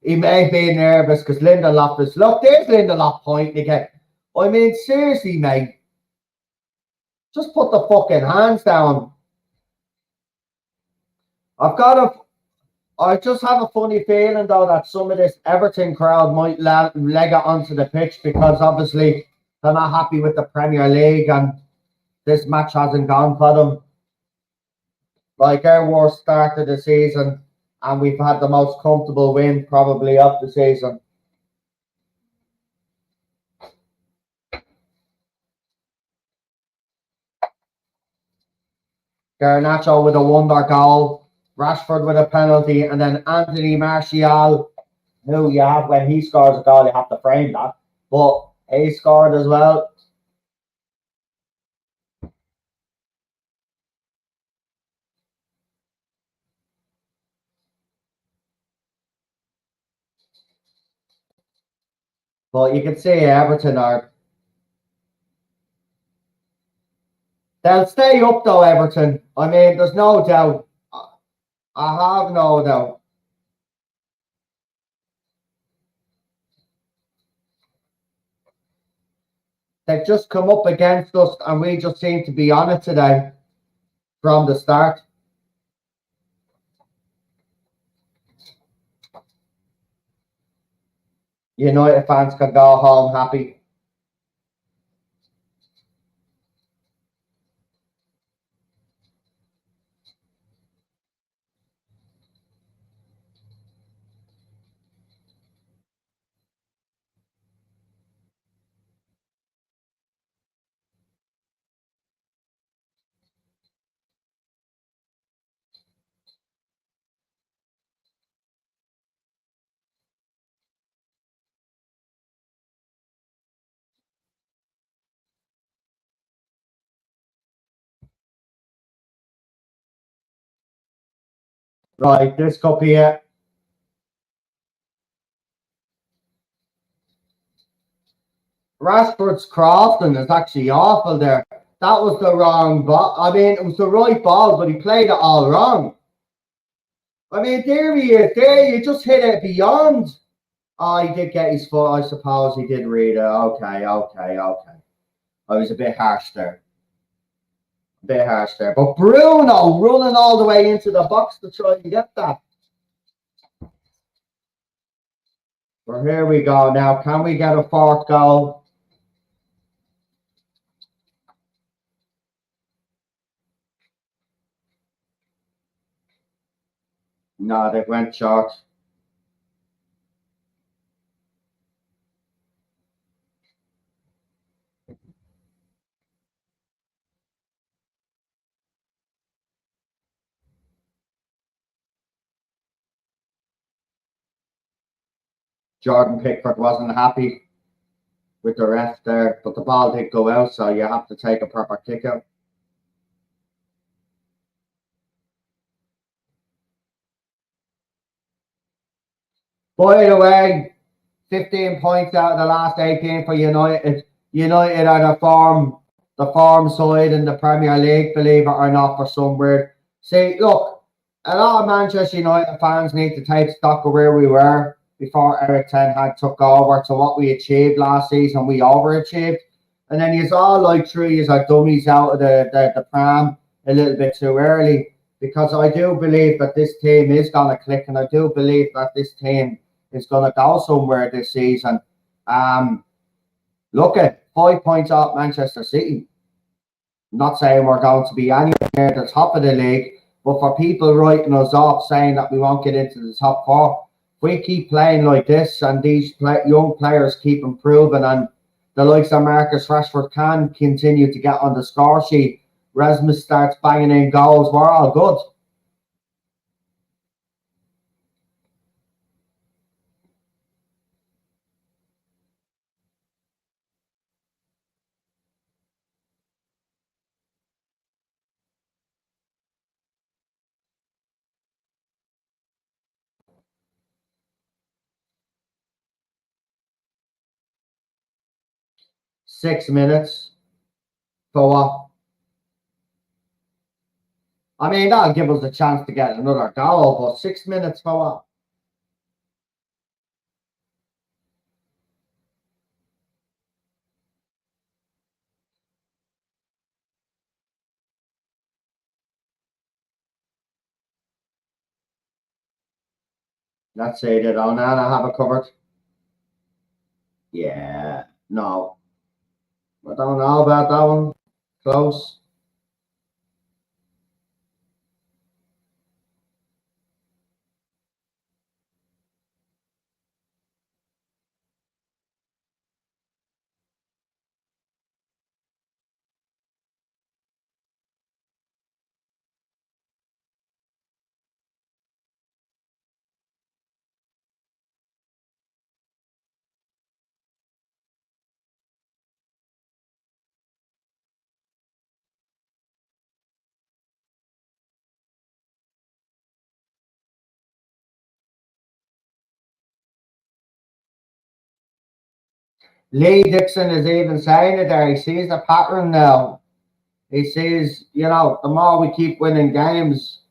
He may be nervous because Lindelof is... Look, there's Lindelof pointing again. I mean, seriously, mate. Just put the fucking hands down. I've got a. I just have a funny feeling though that some of this Everton crowd might leg it onto the pitch because obviously they're not happy with the Premier League and this match hasn't gone for them. Like our worst start of the season, and we've had the most comfortable win probably of the season. Garnacho with a wonder goal, Rashford with a penalty, and then Anthony Martial, who you have when he scores a goal, you have to frame that. But he scored as well. But you can see Everton are. They'll stay up though, Everton. I mean, there's no doubt. I have no doubt. They've just come up against us, and we just seem to be on it today from the start. United fans can go home happy. Right, this cup here. Rashford's crafting is actually awful there. That was the wrong ball. I mean, it was the right ball, but he played it all wrong. I mean, there he is. There, you just hit it beyond. Oh, he did get his foot. I suppose he did read it. Okay, okay, okay. I was a bit harsh there. A bit harsh there. But Bruno running all the way into the box to try and get that. Well, here we go now. Can we get a fourth goal? No, they went short. Jordan Pickford wasn't happy with the ref there, but the ball did go out, so you have to take a proper kick out. By the way, 15 points out of the last 18 for United. United are the form side in the Premier League, believe it or not, for some weird. See, look, a lot of Manchester United fans need to take stock of where we were before Eric Ten Hag took over to what we achieved last season. We overachieved. And then he's all like three years like dummies out of the pram a little bit too early. Because I do believe that this team is going to click, and I do believe that this team is going to go somewhere this season. Look at 5 points off Manchester City. I'm not saying we're going to be anywhere near the top of the league, but for people writing us off saying that we won't get into the top four, if we keep playing like this and these young players keep improving and the likes of Marcus Rashford can continue to get on the score sheet, Rasmus starts banging in goals, we're all good. 6 minutes for what? I mean, that'll give us a chance to get another goal, but 6 minutes for what? Let's say that Onana have it covered. Yeah, no, I don't know about that one. Close. Lee Dixon is even saying it there. He sees the pattern now. He says, the more we keep winning games,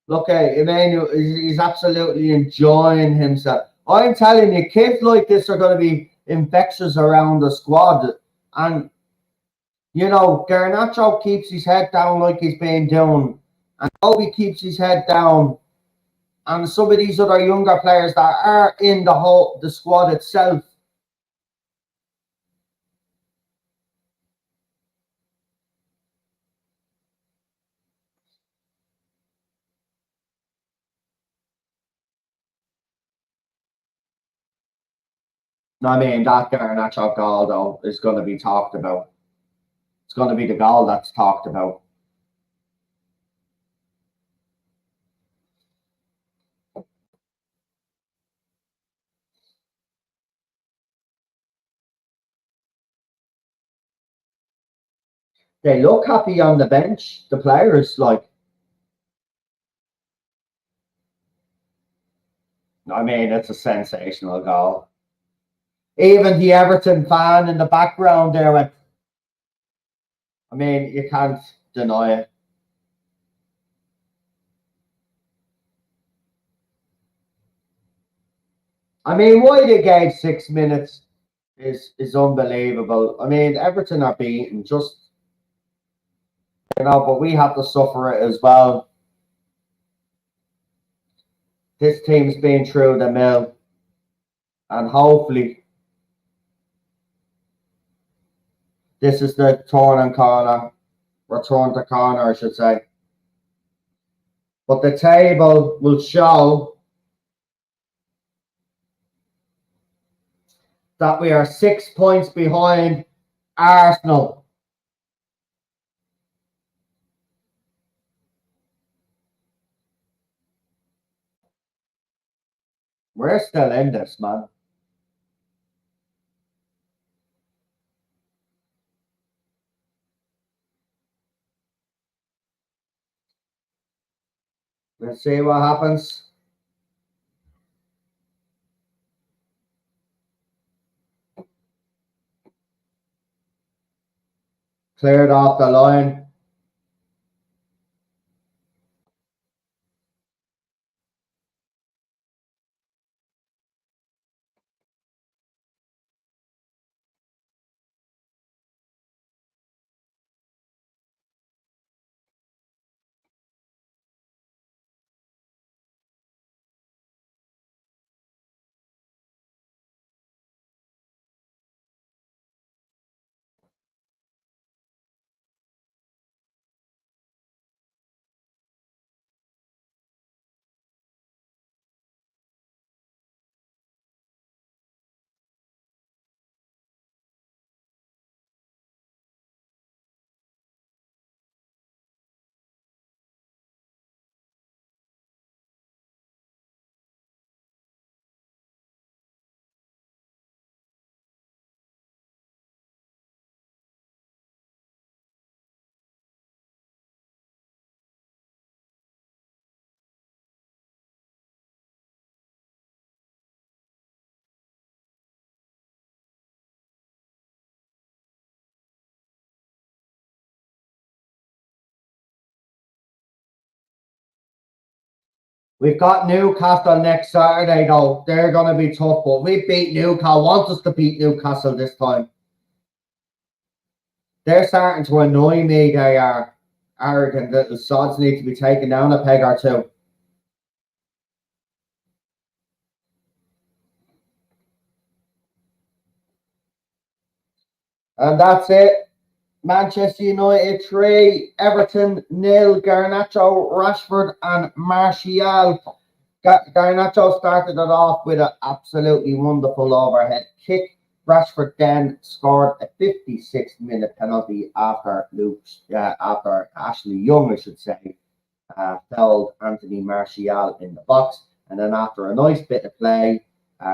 look at Emmanuel, he's absolutely enjoying himself. I'm telling you, kids like this are going to be infectious around the squad. And, Garnacho keeps his head down like he's been doing. And Kobe keeps his head down. And some of these other younger players that are in the squad itself. I mean, that Garnacho goal, though, is going to be talked about. It's going to be the goal that's talked about. They look happy on the bench. The players, I mean, it's a sensational goal. Even the Everton fan in the background there went, I mean, you can't deny it. I mean, why they gave 6 minutes is unbelievable. I mean, Everton are beaten, but we have to suffer it as well. This team's been through the mill, and hopefully this is the turning corner, return to corner, I should say. But the table will show that we are 6 points behind Arsenal. We're still in this, man. Let's see what happens. Cleared off the line. We've got Newcastle next Saturday, though. They're going to be tough, but we beat Newcastle. Want us to beat Newcastle this time. They're starting to annoy me. They are arrogant. The sods need to be taken down a peg or two. And that's it. Manchester United 3, Everton 0. Garnacho, Rashford, and Martial. Garnacho started it off with an absolutely wonderful overhead kick. Rashford then scored a 56th minute penalty after after Ashley Young, I should say, fouled Anthony Martial in the box. And then after a nice bit of play,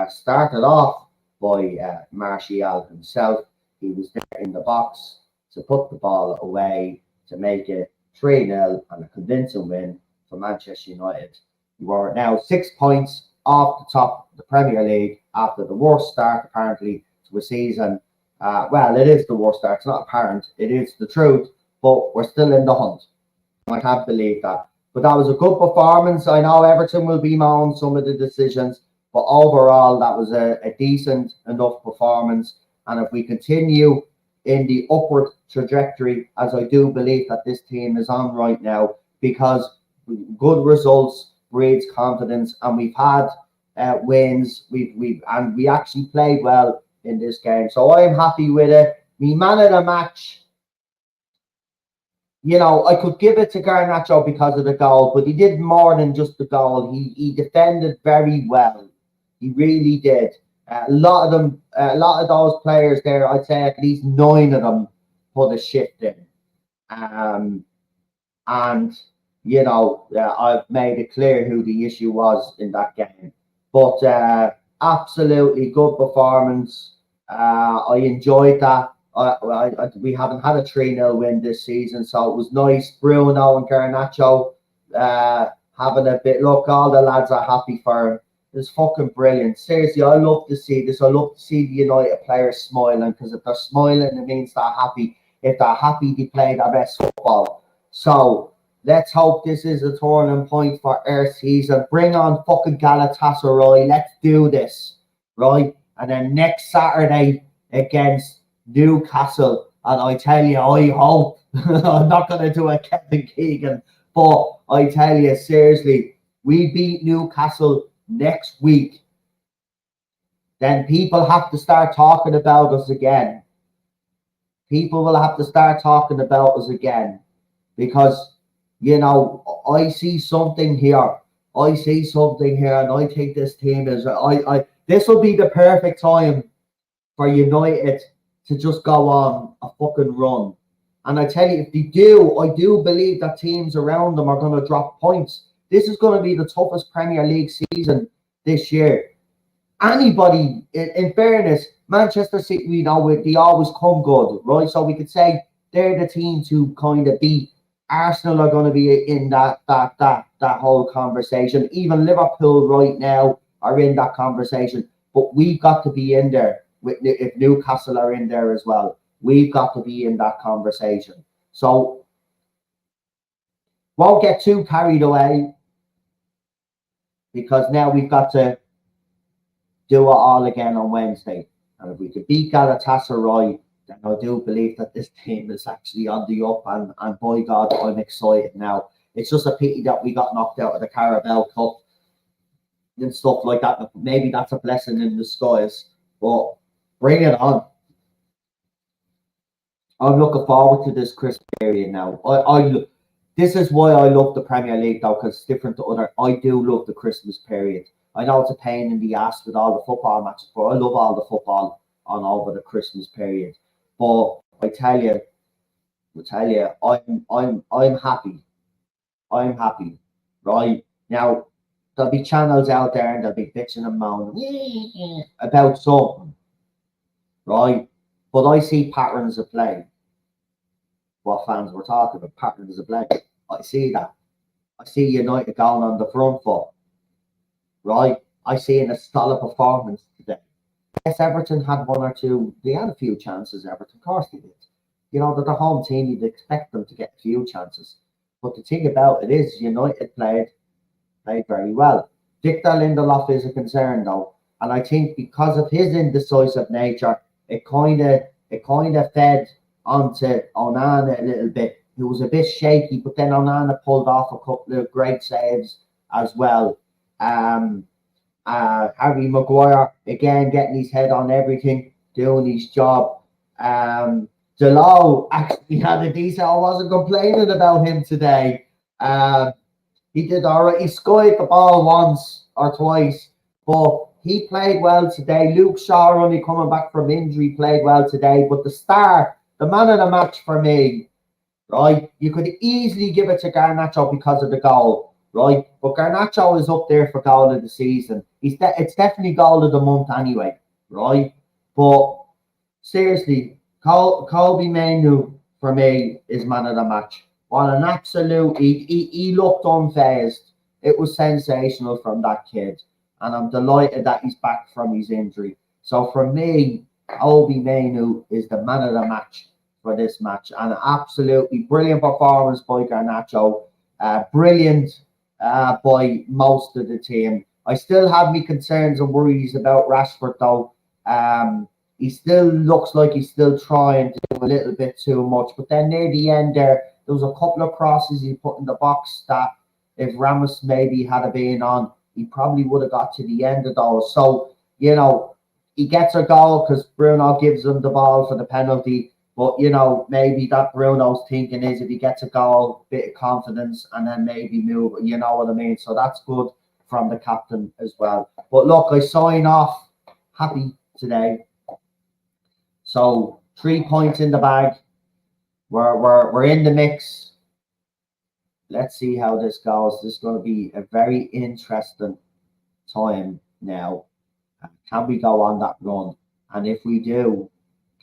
started off by Martial himself. He was there in the box to put the ball away to make it 3-0 and a convincing win for Manchester United. We were now 6 points off the top of the Premier League after the worst start, apparently, to a season. Well, it is the worst start. It's not apparent. It is the truth. But we're still in the hunt. I can't believe that. But that was a good performance. I know Everton will be on some of the decisions. But overall, that was a decent enough performance. And if we continue in the upward trajectory, as I do believe that this team is on right now, because good results breeds confidence, and we've had wins. We actually played well in this game, so I am happy with it. Me man of the match, you know, I could give it to Garnacho because of the goal, but he did more than just the goal. He defended very well. He really did. A lot of those players there, I'd say at least 9 of them put a shift in. And you know, I've made it clear who the issue was in that game. But absolutely good performance. I enjoyed that. We haven't had a 3-0 win this season, so it was nice. Bruno and Garnacho having a bit. Look, all the lads are happy for him. It's fucking brilliant. Seriously, I love to see this. I love to see the United players smiling, because if they're smiling, it means they're happy. If they're happy, they play their best football. So let's hope this is a turning point for our season. Bring on fucking Galatasaray. Let's do this, right? And then next Saturday against Newcastle. And I tell you, I hope I'm not going to do a Kevin Keegan, but I tell you, seriously, we beat Newcastle next week, then people have to start talking about us again. People will have to start talking about us again, because, you know, I see something here. I see something here, and I think this team is. This will be the perfect time for United to just go on a fucking run. And I tell you, if they do, I do believe that teams around them are going to drop points. This is going to be the toughest Premier League season this year. Anybody, in fairness, Manchester City, we know they always come good, right? So we could say they're the team to kind of beat. Arsenal are going to be in that whole conversation. Even Liverpool right now are in that conversation. But we've got to be in there. If Newcastle are in there as well, we've got to be in that conversation. So won't get too carried away, because now we've got to do it all again on Wednesday. And if we could beat Galatasaray, then I do believe that this team is actually on the up. And by God, I'm excited now. It's just a pity that we got knocked out of the Carabao Cup and stuff like that. Maybe that's a blessing in disguise. But bring it on. I'm looking forward to this Christmas period now. This is why I love the Premier League, though, because it's different to other. I do love the Christmas period. I know it's a pain in the ass with all the football matches, but I love all the football on over the Christmas period. But I tell you, I'm happy. I'm happy, right? Now, there'll be channels out there and they'll be bitching and moaning about something, right? But I see patterns of play. What fans were talking about, patterns of play. I see that. I see United going on the front foot, right? I see in a solid performance today. Yes, Everton had one or two. They had a few chances, Everton. Of course they did. You know, they're the home team. You'd expect them to get a few chances. But the thing about it is, United played very well. Victor Lindelof is a concern, though. And I think because of his indecisive nature, it kind of fed onto Onana a little bit. He was a bit shaky, but then Onana pulled off a couple of great saves as well. Harry Maguire, again, getting his head on everything, doing his job. Jalal actually had a decent. I wasn't complaining about him today. He did all right. He skied the ball once or twice, but he played well today. Luke Shaw, only coming back from injury, played well today. But the star, the man of the match for me, right? You could easily give it to Garnacho because of the goal, right? But Garnacho is up there for goal of the season. It's definitely goal of the month anyway, right? But seriously, Kobe Mainu for me is man of the match. What an absolute, he looked unfazed. It was sensational from that kid. And I'm delighted that he's back from his injury. So for me, Kobe Mainu is the man of the match for this match. And absolutely brilliant performance by Garnacho. Brilliant by most of the team. I still have me concerns and worries about Rashford though. He still looks like he's still trying to do a little bit too much. But then near the end there was a couple of crosses he put in the box that if Ramos maybe had been on, he probably would have got to the end of those. So, you know, he gets a goal because Bruno gives him the ball for the penalty. But, you know, maybe that Bruno's thinking is if he gets a goal, bit of confidence, and then maybe move, you know what I mean? So that's good from the captain as well. But look, I sign off happy today. So 3 points in the bag. We're in the mix. Let's see how this goes. This is going to be a very interesting time now. Can we go on that run? And if we do,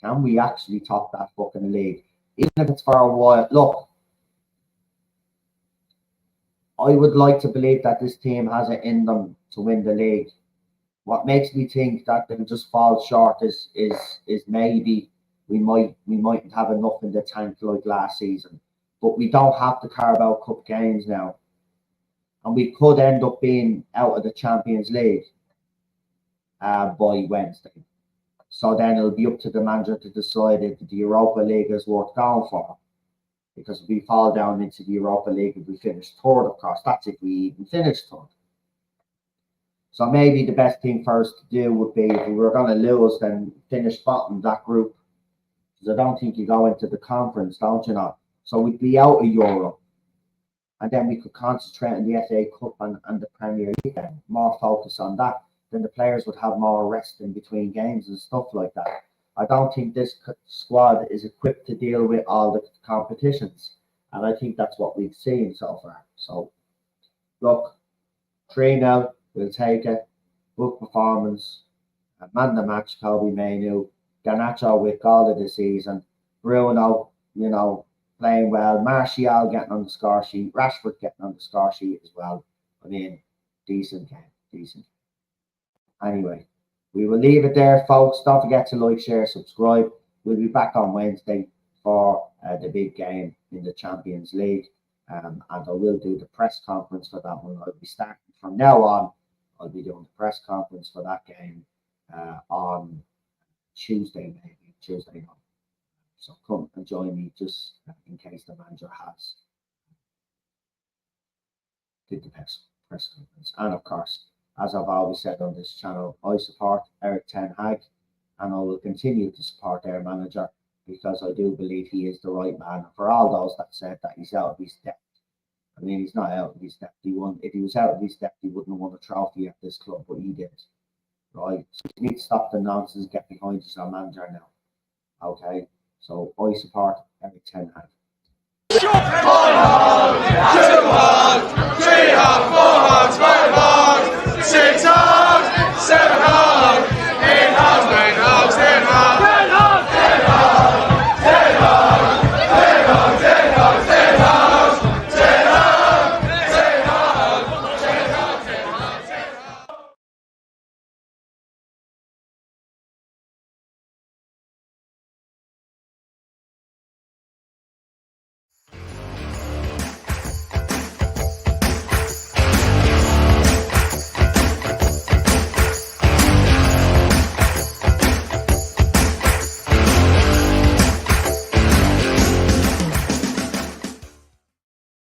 can we actually top that fucking league? Even if it's for a while. Look, I would like to believe that this team has it in them to win the league. What makes me think that they'll just fall short is maybe we mightn't have enough in the tank like last season. But we don't have the Carabao Cup games now. And we could end up being out of the Champions League by Wednesday. So then it'll be up to the manager to decide if the Europa League is worth going for. Because if we fall down into the Europa League, if we finish third, of course, that's if we even finish third. So maybe the best thing for us to do would be, if we were going to lose, then finish bottom of that group. Because I don't think you go into the conference, don't you know? So we'd be out of Europe. And then we could concentrate on the FA Cup and the Premier League. Then more focus on that. Then the players would have more rest in between games and stuff like that. I don't think this squad is equipped to deal with all the competitions. And I think that's what we've seen so far. So, look, 3-0, we'll take it. Good performance. Man of the match, Kobe Mainu. Garnacho with goal of the season. Bruno, you know, playing well. Martial getting on the score sheet. Rashford getting on the score sheet as well. I mean, decent game. Anyway, we will leave it there, folks. Don't forget to like, share, subscribe. We'll be back on Wednesday for the big game in the Champions League. And I will do the press conference for that one. I'll be starting from now on. I'll be doing the press conference for that game on Tuesday night. So come and join me just in case the manager has did the press conference. And of course, as I've always said on this channel, I support Eric Ten Hag, and I will continue to support their manager because I do believe he is the right man. For all those that said that he's out of his depth, I mean, he's not out of his depth. If he was out of his depth, he wouldn't have won a trophy at this club, but he did. Right? So you need to stop the nonsense, get behind your manager now. Okay? So I support Eric Ten Hag. 1 hard, 2 hard, 3 hard, 4 hard,